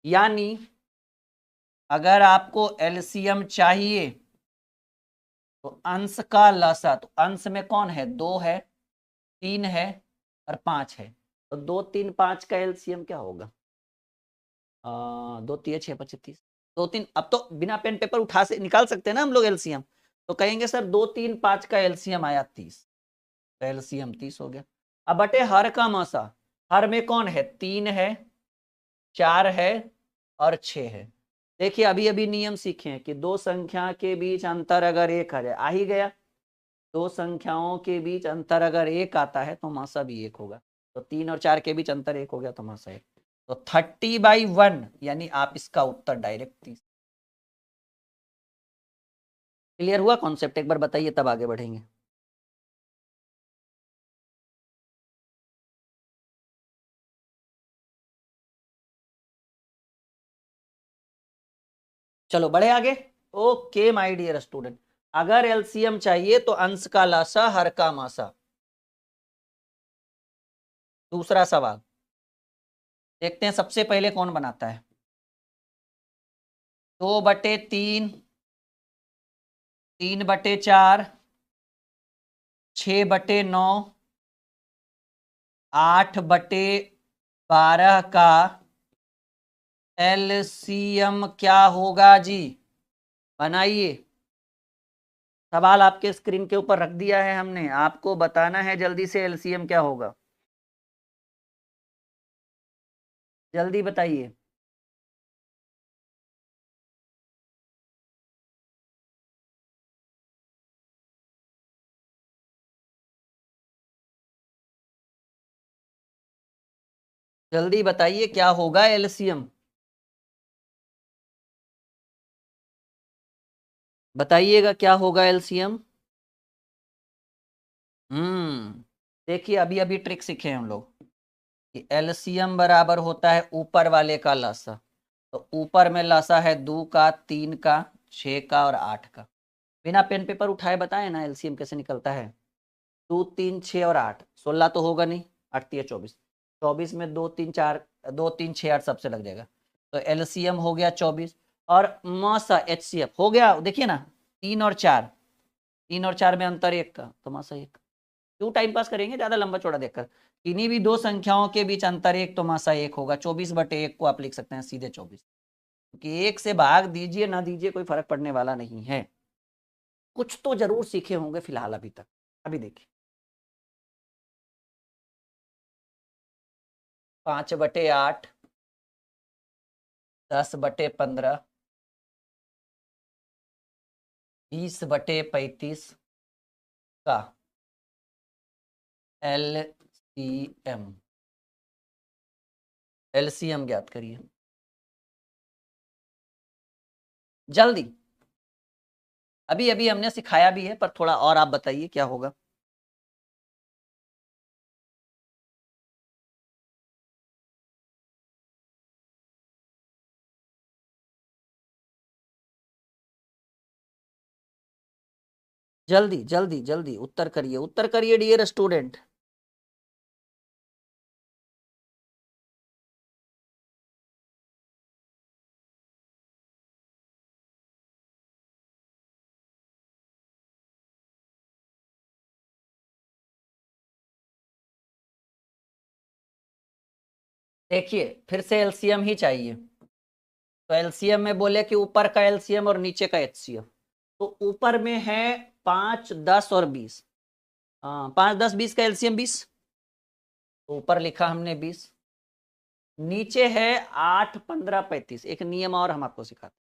यानी अगर आपको एलसीएम चाहिए तो अंश का लसा, तो अंश में कौन है, 2 है, 3 है और 5 है, तो 2, 3, 5 का एलसीएम क्या होगा, 2 3 6 25 30, 2 3, अब तो बिना पेन पेपर उठा से निकाल सकते हैं ना हम लोग एलसीएम, तो कहेंगे सर 2 3 5 का एलसीएम आया 30, तो एलसीएम 30 हो गया। अब बटे हर का मासा, हर में कौन है, 3 है, 4 है और 6 है। देखिए अभी अभी नियम सीखे हैं कि दो संख्या के बीच अंतर अगर 1 आ जाए, आ ही गया, दो संख्याओं के बीच अंतर अगर 1 आता है तो मासा भी 1 होगा, तो 3 और 4 के बीच अंतर 1 हो गया तो मासा 1, तो 30/1, यानी आप इसका उत्तर डायरेक्ट 30। क्लियर हुआ कॉन्सेप्ट, एक बार बताइए तब आगे बढ़ेंगे। चलो बढ़े आगे। ओके माय डियर स्टूडेंट, अगर एलसीएम चाहिए तो अंश का लासा हर का मासा। दूसरा सवाल देखते हैं, सबसे पहले कौन बनाता है। 2/3, 3/4, 6/9, 8/12 का एलसीएम क्या होगा जी, बनाइए। सवाल आपके स्क्रीन के ऊपर रख दिया है हमने, आपको बताना है जल्दी से एलसीएम क्या होगा, जल्दी बताइए। जल्दी बताइए क्या होगा एलसीएम, बताइएगा क्या होगा एलसीएम। देखिए अभी अभी ट्रिक सीखे हम लोग कि एलसीएम बराबर होता है ऊपर वाले का लसा, तो ऊपर में लसा है 2 का, 3 का, 6 का और 8 का। बिना पेन पेपर उठाए बताए ना एलसीएम कैसे निकलता है, 2 3 6 और 8, 16 तो होगा नहीं, 8 3 24, 24 में 2 3 4, 2 3 6 8 सबसे लग जाएगा, तो एलसीएम हो गया 24। और मासा एचसीएफ हो गया, देखिए ना 3 और 4, 3 और 4 में अंतर 1 का, तो मासा 1। क्यों टाइम पास करेंगे ज्यादा लंबा चौड़ा देखकर, किन्हीं भी दो संख्याओं के बीच अंतर 1 तो मासा 1 होगा, 24/1 को आप लिख सकते हैं सीधे 24, क्योंकि 1 से भाग दीजिए ना दीजिए कोई फर्क पड़ने वाला नहीं है। कुछ तो जरूर सीखे होंगे फिलहाल अभी तक, अभी देखिए 5/8, 10/15, 20/35 का एलसीएम, एलसीएम ज्ञात करिए जल्दी। अभी अभी हमने सिखाया भी है पर थोड़ा और आप बताइए क्या होगा। जल्दी जल्दी जल्दी उत्तर करिए, उत्तर करिए डियर स्टूडेंट। देखिए फिर से एलसीएम ही चाहिए, तो एलसीएम में बोले कि ऊपर का एलसीएम और नीचे का एचसीएफ। तो ऊपर में है 5, 10 और 20। 5, 10, 20 का एलसीएम 20, तो ऊपर लिखा हमने 20। नीचे है 8, 15, 35। एक नियम और हम आपको सिखाते हैं,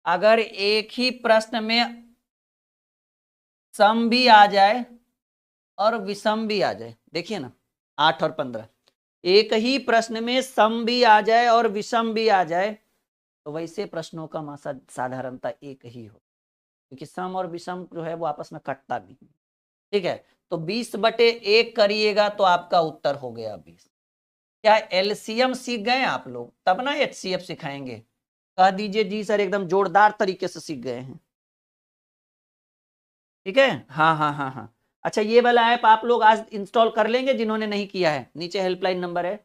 अगर एक ही प्रश्न में सम भी आ जाए और विषम भी आ जाए, देखिए ना 8 और 15, एक ही प्रश्न में सम भी आ जाए और विषम भी आ जाए, तो वैसे प्रश्नों का मासा साधारणता एक ही हो, क्योंकि सम और विषम जो है वो आपस में कटता नहीं। ठीक है, तो 20/1 करिएगा तो आपका उत्तर हो गया 20। क्या एलसीएम सीख गए आप लोग? तब ना एचसीएफ सिखाएंगे। कह दीजिए जी सर, एकदम जोरदार तरीके से सीख गए हैं। ठीक है, हाँ हाँ हाँ हाँ। अच्छा, ये वाला ऐप आप लोग आज इंस्टॉल कर लेंगे जिन्होंने नहीं किया है, नीचे हेल्पलाइन नंबर है,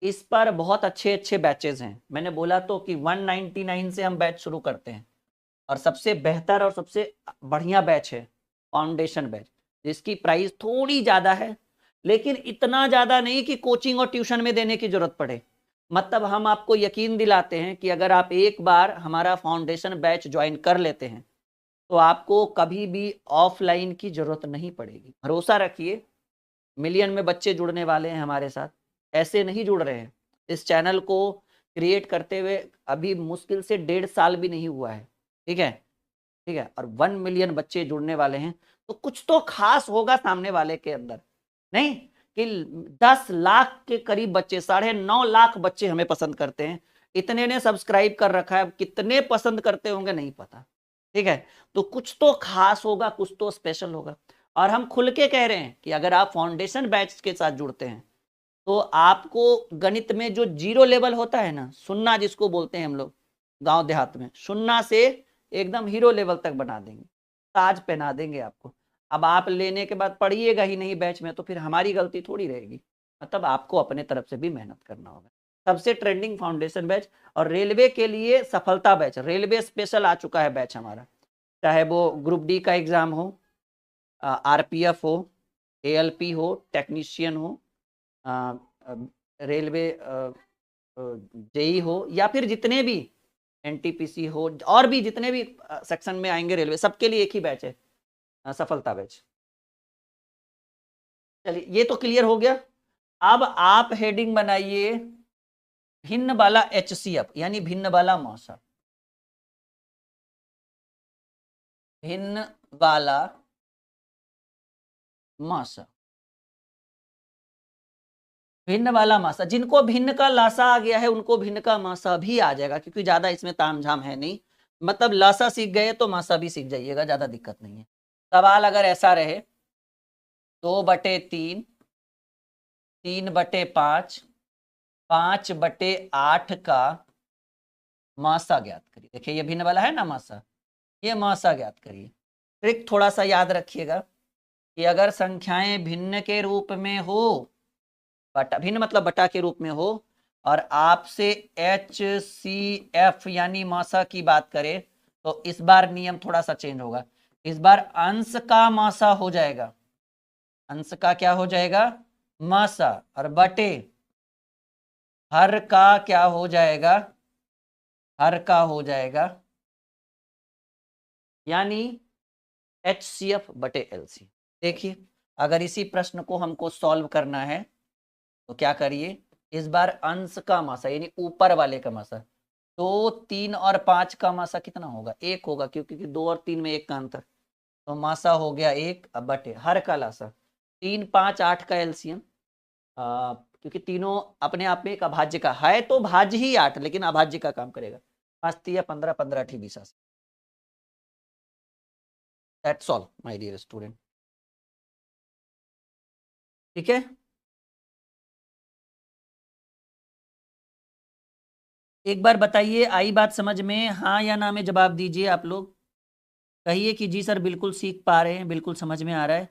इस पर बहुत अच्छे अच्छे बैचेज हैं। मैंने बोला तो कि 199 से हम बैच शुरू करते हैं, और सबसे बेहतर और सबसे बढ़िया बैच है फाउंडेशन बैच, जिसकी प्राइस थोड़ी ज़्यादा है, लेकिन इतना ज़्यादा नहीं कि कोचिंग और ट्यूशन में देने की जरूरत पड़े। मतलब हम आपको यकीन दिलाते हैं कि अगर आप एक बार हमारा फाउंडेशन बैच ज्वाइन कर लेते हैं तो आपको कभी भी ऑफलाइन की जरूरत नहीं पड़ेगी। भरोसा रखिए, मिलियन में बच्चे जुड़ने वाले हैं हमारे साथ, ऐसे नहीं जुड़ रहे हैं। इस चैनल को क्रिएट करते हुए अभी मुश्किल से 1.5 साल भी नहीं हुआ है। ठीक है, ठीक है, और 1 मिलियन बच्चे जुड़ने वाले हैं, तो कुछ तो खास होगा सामने वाले के अंदर, नहीं कि 10 लाख के करीब बच्चे, 9.5 लाख बच्चे हमें पसंद करते हैं, इतने ने सब्सक्राइब कर रखा है, कितने पसंद करते होंगे नहीं पता। ठीक है, तो कुछ तो खास होगा, कुछ तो स्पेशल होगा। और हम खुल के कह रहे हैं कि अगर आप फाउंडेशन बैच के साथ जुड़ते हैं तो आपको गणित में जो 0 लेवल होता है ना, सुन्ना जिसको बोलते हैं हम लोग गांव देहात में, सुन्ना से एकदम हीरो लेवल तक बना देंगे, ताज पहना देंगे आपको। अब आप लेने के बाद पढ़िएगा ही नहीं बैच में, तो फिर हमारी गलती थोड़ी रहेगी। मतलब आपको अपने तरफ से भी मेहनत करना होगा। सबसे ट्रेंडिंग फाउंडेशन बैच, और रेलवे के लिए सफलता बैच, रेलवे स्पेशल आ चुका है बैच हमारा, चाहे वो ग्रुप डी का एग्जाम हो, आरपीएफ हो, एएलपी हो, टेक्नीशियन हो, रेलवे जेई हो, या फिर जितने भी एनटीपीसी हो, और भी जितने भी सेक्शन में आएंगे रेलवे, सबके लिए एक ही बैच है, सफलता बैच। चलिए, ये तो क्लियर हो गया। अब आप हेडिंग बनाइए भिन्न वाला एचसीएफ, यानी भिन्न वाला मौसा, भिन्न वाला मासा, भिन्न वाला मासा। जिनको भिन्न का लासा आ गया है उनको भिन्न का मासा भी आ जाएगा, क्योंकि ज्यादा इसमें तामझाम है नहीं। मतलब लासा सीख गए तो मासा भी सीख जाइएगा, ज्यादा दिक्कत नहीं है। सवाल अगर ऐसा रहे, 2/3, 3/5, 5/8 का मासा ज्ञात करिए। देखिए ये भिन्न वाला है ना मासा, ये मासा ज्ञात करिए। ट्रिक थोड़ा सा याद रखिएगा कि अगर संख्याएं भिन्न के रूप में हो, बटा, भिन्न मतलब बटा के रूप में हो, और आपसे HCF यानी मासा की बात करें, तो इस बार नियम थोड़ा सा चेंज होगा। इस बार अंश का मासा हो जाएगा, अंश का क्या हो जाएगा, मासा, और बटे हर का क्या हो जाएगा, हर का हो जाएगा, यानी HCF/LC। देखिए, अगर इसी प्रश्न को हमको सॉल्व करना है तो क्या करिए, इस बार अंश का मासा यानी ऊपर वाले का मासा, 2, 3 और 5 का मासा कितना होगा, 1 होगा, क्योंकि 2 और 3 में 1 का अंतर, तो मासा हो गया 1। अब बटे हर का लासा, 3, 5, 8 का एलसीएम, क्योंकि तीनों अपने आप में एक अभाज्य का है, तो भाज्य ही 8, लेकिन अभाज्य का काम करेगा। 5 या 15, 15 ठी 20। That's all my dear student. ठीक है, एक बार बताइए, आई बात समझ में? हाँ या ना में जवाब दीजिए आप लोग। कहिए कि जी सर बिल्कुल सीख पा रहे हैं, बिल्कुल समझ में आ रहा है,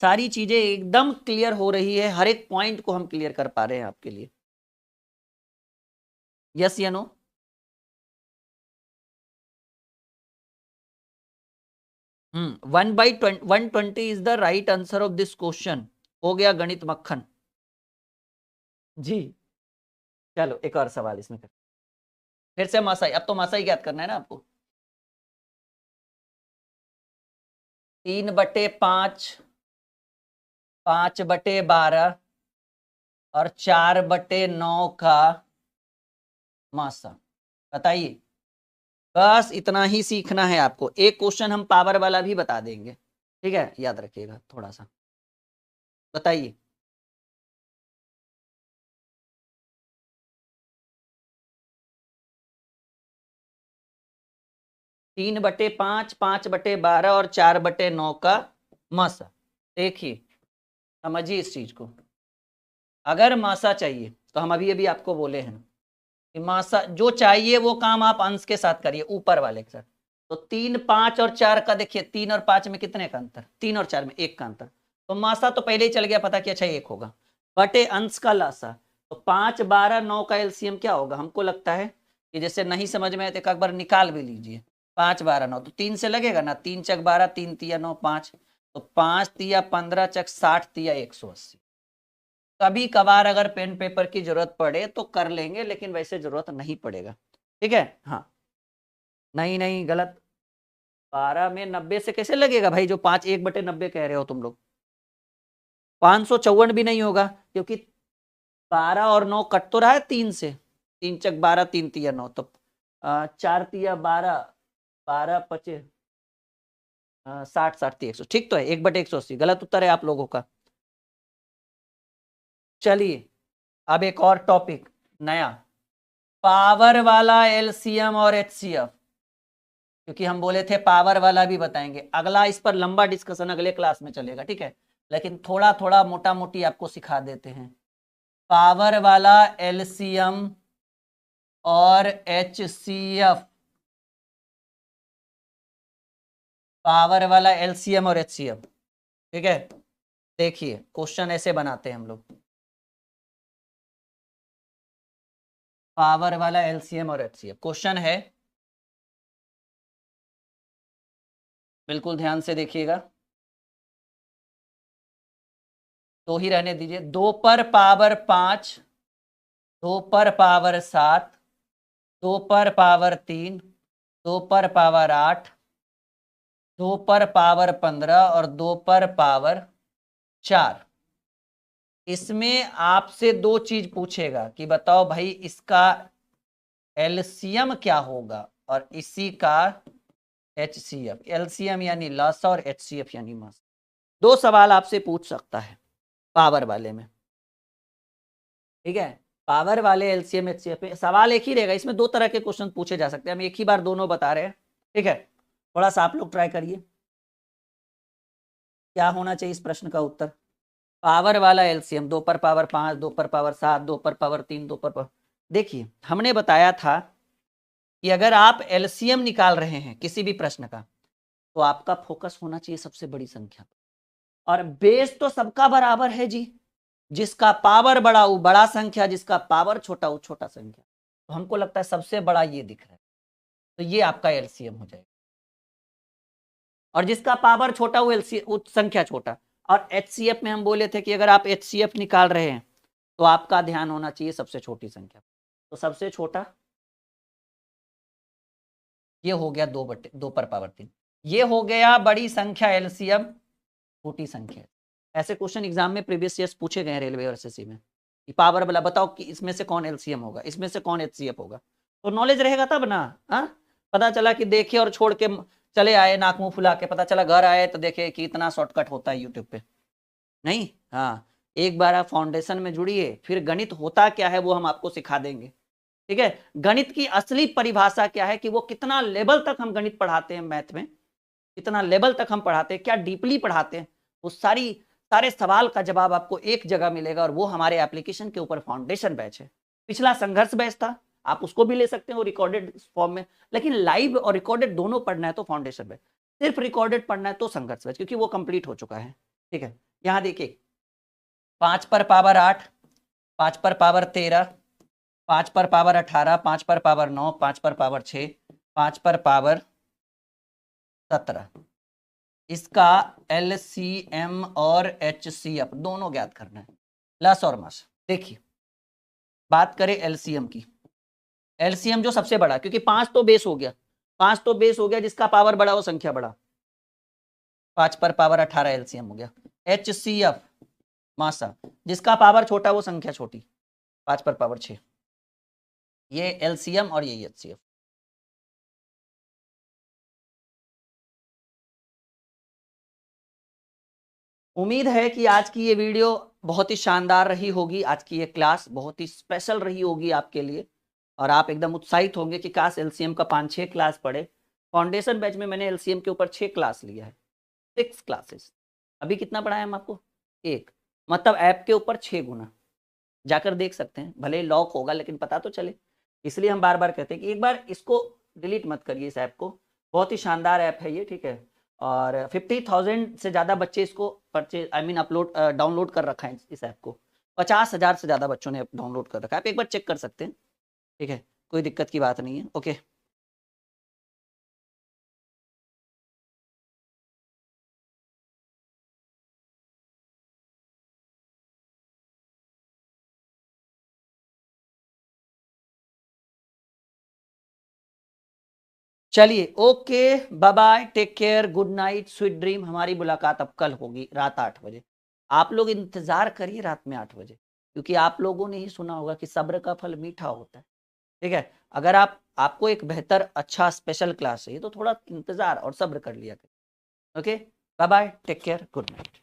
सारी चीजें एकदम क्लियर हो रही है, हर एक पॉइंट को हम क्लियर कर पा रहे हैं आपके लिए। यस या no? 1/120 is the right answer of this question. हो गया गणित मक्खन जी। चलो एक और सवाल इसमें कर, फिर से मासाई, अब तो मासाई याद करना है ना आपको। 3/5, 5/12 और 4/9 का मासा, बताइए। बस इतना ही सीखना है आपको, एक क्वेश्चन हम पावर वाला भी बता देंगे, ठीक है, याद रखिएगा थोड़ा सा। बताइए। 3/5, 5/12 और 4/9 का मासा। देखिए समझिए इस चीज को, अगर मासा चाहिए तो हम अभी अभी आपको बोले हैं कि मासा जो चाहिए वो काम आप अंश के साथ करिए, ऊपर वाले के साथ। तो 3, 5 और 4 का देखिए, 3 और 5 में कितने का अंतर, 3 और 4 में 1 का अंतर, तो मासा तो पहले ही चल गया पता कि अच्छा 1 होगा, बटे अंश का लासा। तो 5, 12, 9 का एलसीएम क्या होगा, हमको लगता है कि जैसे नहीं समझ में आए तो एक बार निकाल भी लीजिए। 5, 12, 9 तो 3 से लगेगा ना, 3 चक 12, 3 तिया 9, 5, तो 5 तिया 15 चक 60 तिया 180। कभी कभार अगर पेन पेपर की जरूरत पड़े तो कर लेंगे, लेकिन वैसे जरूरत नहीं पड़ेगा, ठीक है। हाँ नहीं नहीं गलत, 12 में 90 से कैसे लगेगा भाई, जो 5 1/90 कह रहे हो तुम लोग, 554 भी नहीं होगा, क्योंकि 12 और 9 कट तो रहा है 3 से, 3 चक 12, 3 तिया 9, तो 4 तिया 12, 12 पचे 60, 60 तिया 100, ठीक तो है, 1/180, गलत उत्तर है आप लोगों का। चलिए अब एक और टॉपिक नया, पावर वाला एलसीएम और एचसीएफ, क्योंकि हम बोले थे पावर वाला भी बताएंगे, अगला इस पर लंबा डिस्कशन अगले क्लास में चलेगा, ठीक है, लेकिन थोड़ा थोड़ा मोटा मोटी आपको सिखा देते हैं। पावर वाला एलसीएम और एचसीएफ, पावर वाला एलसीएम और एचसीएफ, ठीक है। देखिए क्वेश्चन ऐसे बनाते हैं हम लोग, पावर वाला एलसीएम और एचसीएफ क्वेश्चन है, बिल्कुल ध्यान से देखिएगा, तो ही रहने दीजिए। 2 पर पावर 5, 2 पर पावर 7, 2 पर पावर 3, 2 पर पावर 8, 2 पर पावर 15 और 2 पर पावर 4। इसमें आपसे दो चीज पूछेगा कि बताओ भाई इसका एलसीएम क्या होगा और इसी का एचसीएफ, एलसीएम यानी लस और एचसीएफ यानी मास। दो सवाल आपसे पूछ सकता है पावर वाले में, ठीक है। पावर वाले एलसीएम एचसीएफ में सवाल एक ही रहेगा, इसमें दो तरह के क्वेश्चन पूछे जा सकते हैं, हम एक ही बार दोनों बता रहे हैं, ठीक है। थोड़ा सा आप लोग ट्राई करिए क्या होना चाहिए इस प्रश्न का उत्तर। पावर वाला एलसीएम, 2 पर पावर 5, 2 पर पावर 7, 2 पर पावर 3, 2 पर पावर, देखिए हमने बताया था कि अगर आप एलसीएम निकाल रहे हैं किसी भी प्रश्न का तो आपका फोकस होना चाहिए सबसे बड़ी संख्या, और बेस तो सबका बराबर है जी, जिसका पावर बड़ा वो बड़ा संख्या, जिसका पावर छोटा वो छोटा संख्या, तो हमको लगता है सबसे बड़ा ये दिख रहा है, तो ये आपका एलसीएम हो जाएगा, और जिसका पावर छोटा वो एलसीएम वो संख्या छोटा। और एचसीएफ में हम बोले थे कि अगर आप एचसीएफ निकाल रहे हैं तो आपका ध्यान होना चाहिए सबसे छोटी संख्या, तो सबसे छोटा ये हो गया 2 पर पावर 3, ये हो गया बड़ी संख्या एलसीएम, छोटी संख्या। ऐसे क्वेश्चन एग्जाम में प्रीवियस ईयर्स पूछे गए रेलवे और एसएससी में कि पावर वाला बताओ कि इसमें से कौन एलसीएम होगा, इसमें से कौन एचसीएफ होगा, तो नॉलेज रहेगा तब ना। हाँ पता चला कि देखे और छोड़ के चले आए नाक मुंह फुला के, पता चला घर आए तो देखे कि इतना शॉर्टकट होता है यूट्यूब पे, नहीं। हाँ एक बार आप फाउंडेशन में जुड़िए, फिर गणित होता क्या है वो हम आपको सिखा देंगे, ठीक है। गणित की असली परिभाषा क्या है कि वो कितना लेवल तक हम गणित पढ़ाते हैं, मैथ में कितना लेवल तक हम पढ़ाते हैं, क्या डीपली पढ़ाते हैं, वो सारे सवाल का जवाब आपको एक जगह मिलेगा, और वो हमारे एप्लीकेशन के ऊपर फाउंडेशन बैच है। पिछला संघर्ष बैच था, आप उसको भी ले सकते हो रिकॉर्डेड फॉर्म में, लेकिन लाइव और रिकॉर्डेड दोनों पढ़ना है तो फाउंडेशन बैच, सिर्फ रिकॉर्डेड पढ़ना है तो संघर्ष बैच, क्योंकि वो कंप्लीट हो चुका है, ठीक है। यहां देखिए 5 पर पावर 8, 5 पर पावर 13, 5 पर पावर 18, 5 पर पावर 9, 5 पर पावर 6, 5 पर पावर 17, इसका एलसीएम और एचसीएफ दोनों ज्ञात करना है, लस और मस। देखिए बात करें एलसीएम की, एलसीएम जो सबसे बड़ा, क्योंकि 5 तो बेस हो गया, 5 तो बेस हो गया, जिसका पावर बड़ा वो संख्या बड़ा, 5 पर पावर 18 एलसीएम हो गया। HCF मासा, जिसका पावर छोटा वो संख्या छोटी, 5 पर पावर 6, ये एलसीएम और ये HCF। उम्मीद है कि आज की ये वीडियो बहुत ही शानदार रही होगी, आज की ये क्लास बहुत ही स्पेशल रही होगी आपके लिए, और आप एकदम उत्साहित होंगे कि काश एलसीएम का 5-6 क्लास पढ़े। फाउंडेशन बैच में मैंने एलसीएम के ऊपर 6 क्लास लिया है, 6 क्लासेस। अभी कितना पढ़ाया हम आपको? 1, मतलब ऐप के ऊपर 6 गुना। जाकर देख सकते हैं, भले ही लॉक होगा लेकिन पता तो चले, इसलिए हम बार बार कहते हैं कि एक बार इसको डिलीट मत करिए, इस ऐप को, बहुत ही शानदार ऐप है ये, ठीक है। और 50,000 से ज़्यादा बच्चे इसको परचेज अपलोड डाउनलोड कर रखा है इस ऐप को, 50,000 से ज़्यादा बच्चों ने डाउनलोड कर रखा है, आप एक बार चेक कर सकते हैं, ठीक है, कोई दिक्कत की बात नहीं है। ओके, चलिए, okay, bye bye, take care, good night, sweet dream. हमारी मुलाकात अब कल होगी रात 8 बजे। आप लोग इंतजार करिए रात में 8 बजे, क्योंकि आप लोगों ने ही सुना होगा कि सब्र का फल मीठा होता है, ठीक है। अगर आपको एक बेहतर अच्छा स्पेशल क्लास चाहिए तो थोड़ा इंतजार और सब्र कर लिया करें। Okay, bye bye, take care, good night.